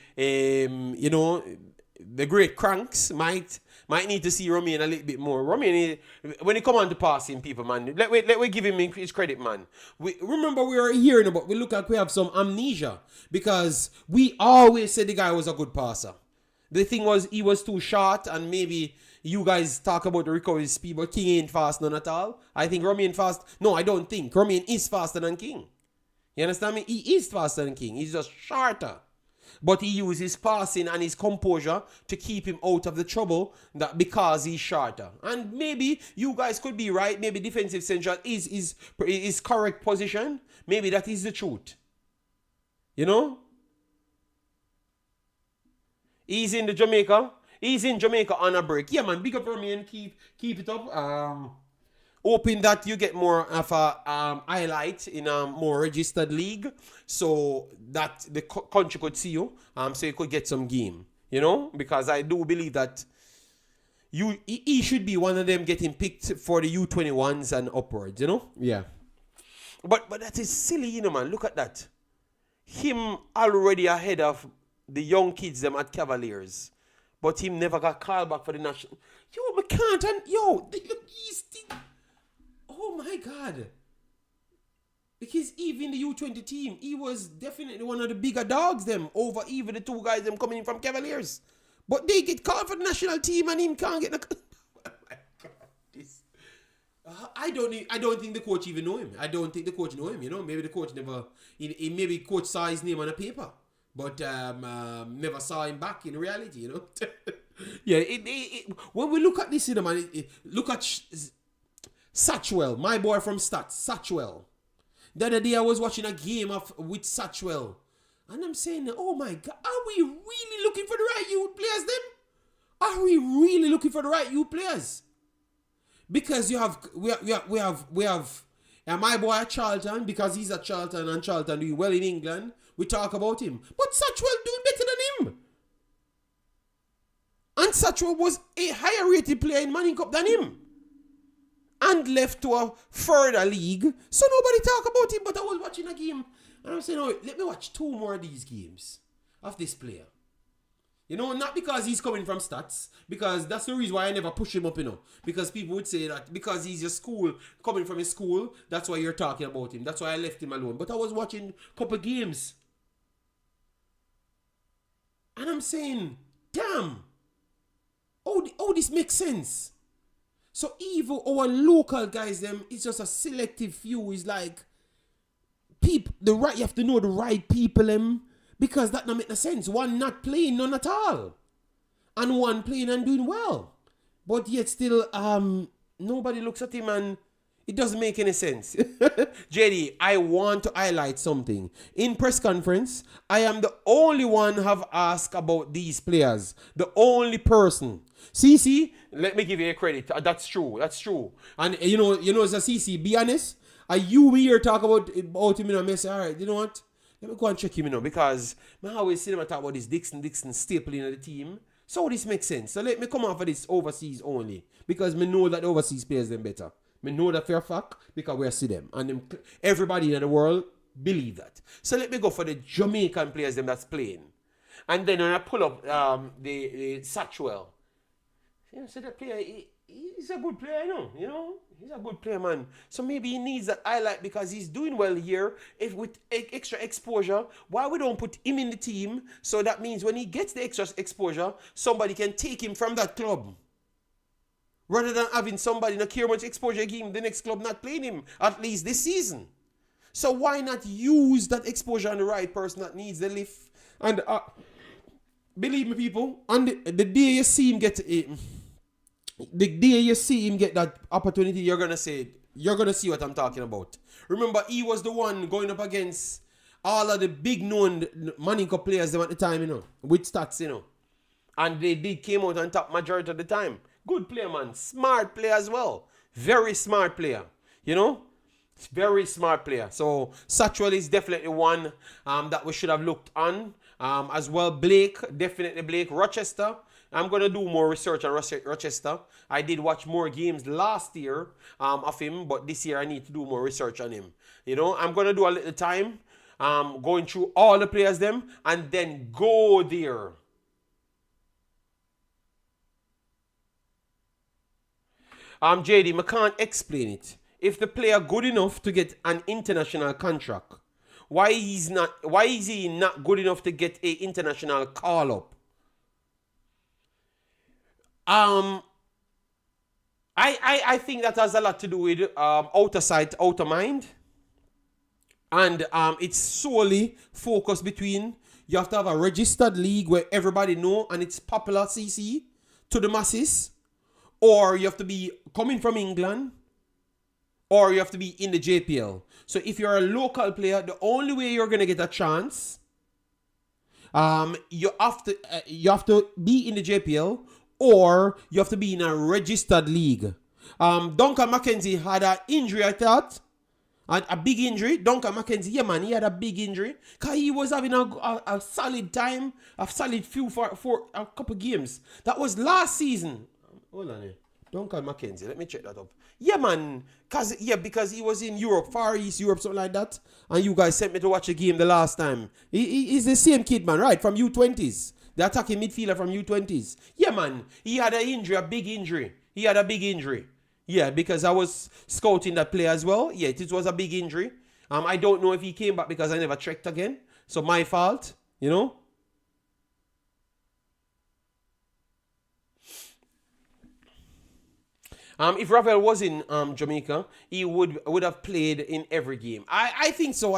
the great cranks might need to see Romin a little bit more. Romin, when he come on to passing people, man, let we give him his credit, man. Remember we were hearing about, we have some amnesia because we always said the guy was a good passer. The thing was, he was too short, and maybe you guys talk about the recovery speed, but King ain't fast none at all. I think Romin fast. No, I don't think. Romin is faster than King. You understand me? He is faster than King. He's just shorter. But he uses passing and his composure to keep him out of the trouble because he's shorter. And maybe you guys could be right. Maybe defensive central is correct position. Maybe that is the truth. He's in Jamaica on a break. Yeah, man. Big up for me and keep it up. Hoping that you get more of a highlight in a more registered league, so that the country could see you, so you could get some game, because I do believe that he should be one of them getting picked for the U21s and upwards, Yeah. But that is silly, man. Look at that. Him already ahead of the young kids them at Cavaliers, but him never got called back for the national. We can't. And he's still. Oh my God. Because even the U20 team, he was definitely one of the bigger dogs them over even the two guys them coming in from Cavaliers. But they get called for the national team and him can't get the... Oh my God. This... I don't think the coach even know him. I don't think the coach know him, Maybe the coach never... Maybe coach saw his name on a paper. But never saw him back in reality, Yeah, when we look at this, man, look at... Satchwell, my boy from Stats, Satchwell. The other day I was watching a game with Satchwell. And I'm saying, oh my God, are we really looking for the right youth players then? Are we really looking for the right youth players? Because we have my boy at Charlton, because he's at Charlton and Charlton doing well in England, we talk about him. But Satchwell doing better than him. Satchel was a higher rated player in Manning Cup than him. And left to a further league. So nobody talk about him, but I was watching a game. And I'm saying, oh, let me watch 2 more of these games of this player. You know, not because he's coming from stats, because that's the reason why I never push him up, you know. Because people would say that because he's your school, coming from his school, that's why you're talking about him. That's why I left him alone. But I was watching a couple games. And I'm saying, damn, oh, this makes sense. So even our local guys, them, it's just a selective few. It's like, people, you have to know the right people, them. Because that don't make no sense. One not playing none at all. And one playing and doing well. But yet still, nobody looks at him and it doesn't make any sense. JD, I want to highlight something. In press conference, I am the only one have asked about these players. The only person. CC, let me give you a credit. That's true. That's true. And you know, as a CC, be honest. Are you here talk about him in a mess? All right, you know what? Let me go and check him, you know, because I always see them talk about this Dixon stapling of the team. So this makes sense. So let me come off of this overseas only. Because me know that the overseas players them better. Me know that fair fact because we see them. And them, everybody in the world believe that. So let me go for the Jamaican players them that's playing. And then when I pull up the Satchwell. You know, so that player, he's a good player, you know. He's a good player, man. So maybe he needs that highlight because he's doing well here. If with extra exposure, why we don't put him in the team? So that means when he gets the extra exposure, somebody can take him from that club. Rather than having somebody not care much exposure game, the next club not playing him, at least this season. So why not use that exposure on the right person that needs the lift? And believe me, people, on the day you see him get that opportunity, you're gonna see what I'm talking about. Remember, he was the one going up against all of the big known Manning Cup players at the time, you know, with stats, you know. And they came out on top majority of the time. Good player, man. Smart player as well. Very smart player. You know? Very smart player. So Satchwell is definitely one that we should have looked on. As well, Blake, definitely Blake. Rochester, I'm going to do more research on Rochester. I did watch more games last year of him, but this year I need to do more research on him. You know, I'm going to do a little time going through all the players them and then go there. JD, I can't explain it. If the player good enough to get an international contract, why is he not good enough to get an international call up? I think that has a lot to do with outer sight, outer mind. And it's solely focused between you have to have a registered league where everybody know and it's popular CC to the masses, or you have to be coming from England, or you have to be in the JPL. So if you're a local player, the only way you're gonna get a chance, you have to be in the JPL, or you have to be in a registered league. Duncan McKenzie had an injury, I thought. A big injury. Duncan McKenzie, yeah man, he had a big injury. Because he was having a solid time, a solid few for a couple games. That was last season. Hold on here. Duncan McKenzie, let me check that up. Yeah man, because he was in Europe, Far East Europe, something like that. And you guys sent me to watch a game the last time. He's the same kid, man, right? From U20s. The attacking midfielder from U20s. Yeah man, he had an injury, a big injury. He had a big injury. Yeah, because I was scouting that player as well. Yeah, it was a big injury. I don't know if he came back because I never checked again. So my fault, you know. If Rafael was in Jamaica, he would have played in every game. I think so.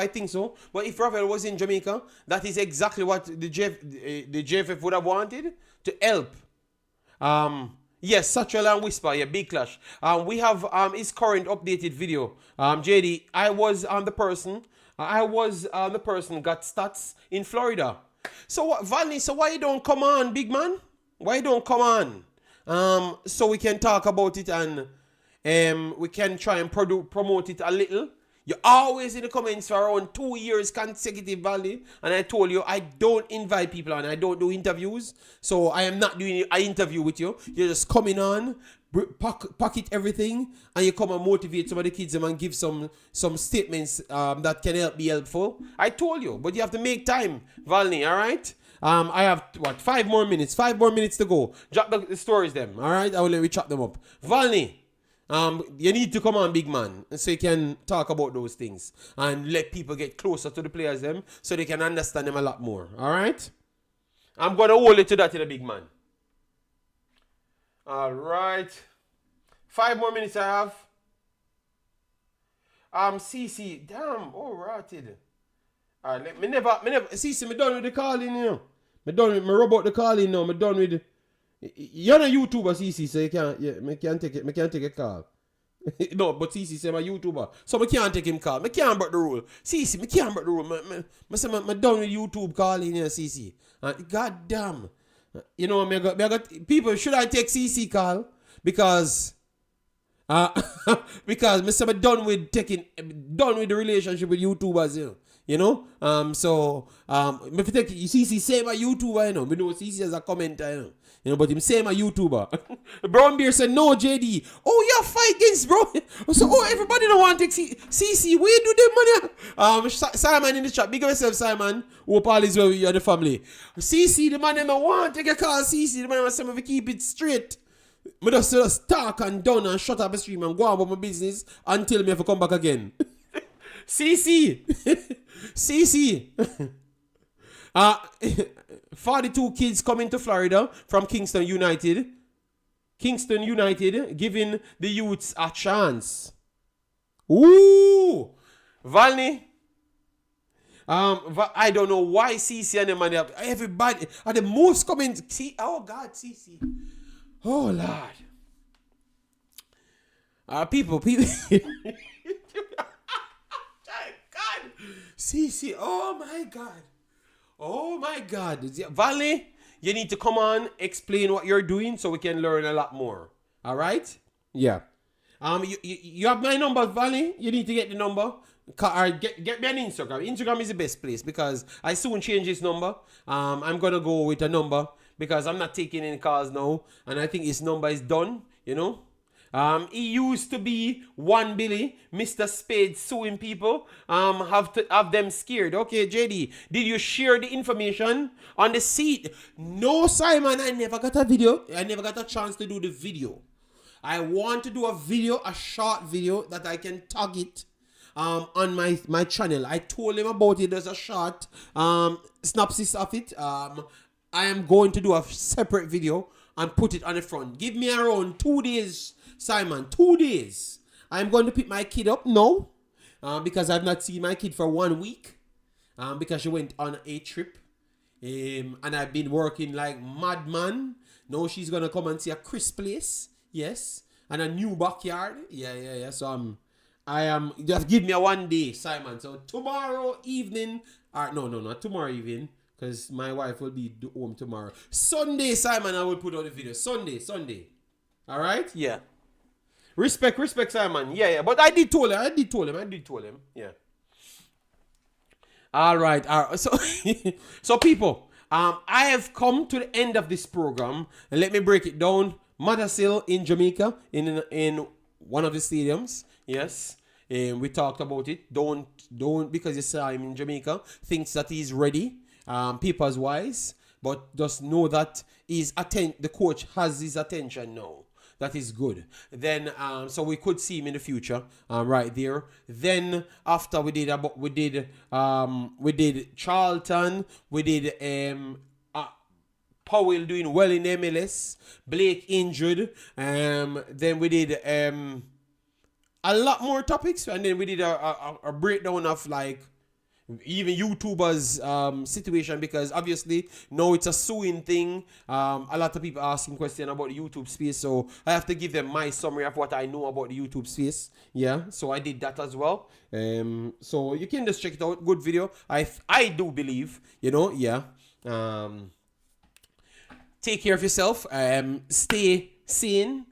But if Rafael was in Jamaica, that is exactly what the JFF would have wanted to help. Yes, Satchel and Whisper, yeah, big clash. We have his current updated video. JD, I was the person got stats in Florida. So what, Valney? So why you don't come on, big man? Why you don't come on? So we can talk about it and we can try and promote it a little. You're always in the comments for around 2 years consecutive, Valley. And I told you, I don't invite people on. I don't do interviews. So I am not doing an interview with you. You're just coming on, pocket everything, and you come and motivate some of the kids and give some statements that can be helpful. I told you, but you have to make time, Valney, all right? I have, 5 more minutes? 5 more minutes to go. Drop the stories, them, all right? I will let me chop them up. Valney. You need to come on, big man, so you can talk about those things and let people get closer to the players them so they can understand them a lot more. All right? I'm going to hold it to that, the big man. All right. 5 more minutes I have. CC, damn, rotted. All right, me never, CC, me done with the calling, you know. Me robot the calling now. Me done with. You're not a YouTuber, CC, so you can't. Yeah, me can't take it. Me can't take a call. No, but CC say I'm a YouTuber, so me can't take him call. Me can't break the rule. CC, me can't break the rule. Me say me done with YouTube calling here, CC. God damn. You know, me got people. Should I take CC call because me say me done with the relationship with YouTubers, you know. You know, so if you take CC say my YouTuber, you know, me know CC as a commenter, you know, but him say my YouTuber. Brown Beer said no, JD. Oh, yeah, fight against bro. So everybody don't want to take CC. Where do them money? Simon in the chat. Big up yourself, Simon. Hope all is well with you and the family. CC, the man them want to take a call. CC, the man say me keep it straight. Me just talk and done and shut up the stream and go on about my business until me have to come back again. CC. CC. 42 kids coming to Florida from Kingston United. Kingston United giving the youths a chance. Ooh. Valney. I don't know why CC and them and everybody are the most comments. See, oh God, CC. Oh Lord. People. God. CC, oh my God. Valley, you need to come on, explain what you're doing so we can learn a lot more. All right? Yeah. You have my number, Valley. You need to get the number. Or get me on Instagram. Instagram is the best place because I soon change this number. I'm going to go with a number because I'm not taking any calls now. And I think his number is done, you know. He used to be one Billy, Mr. Spade suing people, have them scared. Okay, JD, did you share the information on the seat? No, Simon, I never got a video. I never got a chance to do the video. I want to do a video, a short video that I can tag it on my channel. I told him about it. There's a short synopsis of it. I am going to do a separate video and put it on the front. Give me around 2 days, Simon, 2 days. I'm going to pick my kid up now because I've not seen my kid for 1 week because she went on a trip. And I've been working like madman. Now she's going to come and see a Chris place. Yes. And a new backyard. Yeah. So I am, just give me a 1 day, Simon. So tomorrow evening, no, not tomorrow evening. Because my wife will be home tomorrow. Sunday, Simon, I will put out the video. Sunday. All right? Yeah. Respect, Simon. Yeah. But I did told him. Yeah. All right. So people, I have come to the end of this program. And let me break it down. Mothersille in Jamaica, in one of the stadiums. Yes. We talked about it. Don't, because you saw him in Jamaica, thinks that he's ready. Papers wise, but just know that the coach has his attention now. That is good. Then so we could see him in the future, right there. Then after we did Charlton, we did Powell doing well in MLS, Blake injured, then we did a lot more topics, and then we did a breakdown of like even YouTubers situation, because obviously now it's a suing thing. A lot of people asking questions about the YouTube space, so I have to give them my summary of what I know about the YouTube space. Yeah, so I did that as well. So you can just check it out. Good video. I do believe, yeah. Take care of yourself. Stay sane.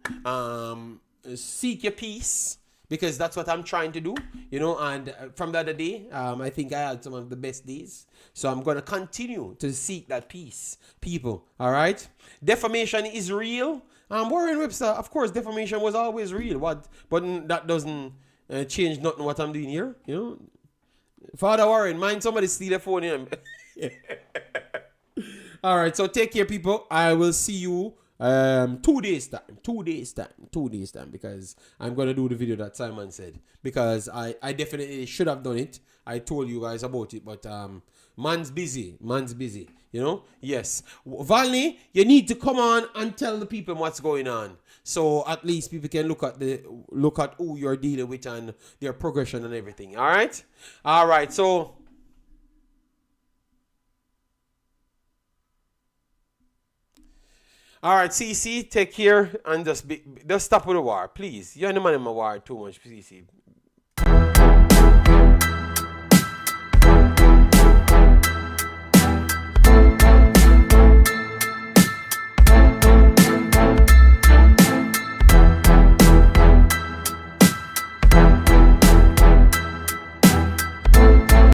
Seek your peace. because that's what I'm trying to do, you know. And from the other day, I think I had some of the best days. So I'm going to continue to seek that peace, people. All right. Defamation is real. Warren Webster, of course, defamation was always real. But that doesn't change nothing what I'm doing here, you know. Father Warren, mind somebody steal a phone in. All right, so take care, people. I will see you 2 days time because I'm gonna do the video that Simon said, because I definitely should have done it. I told you guys about it, but man's busy, you know. Yes, Valney, you need to come on and tell the people what's going on, so at least people can look at who you're dealing with and their progression and everything. All right, so all right, CC, take care and just stop with the war, please. You're the man in my war too much, CC.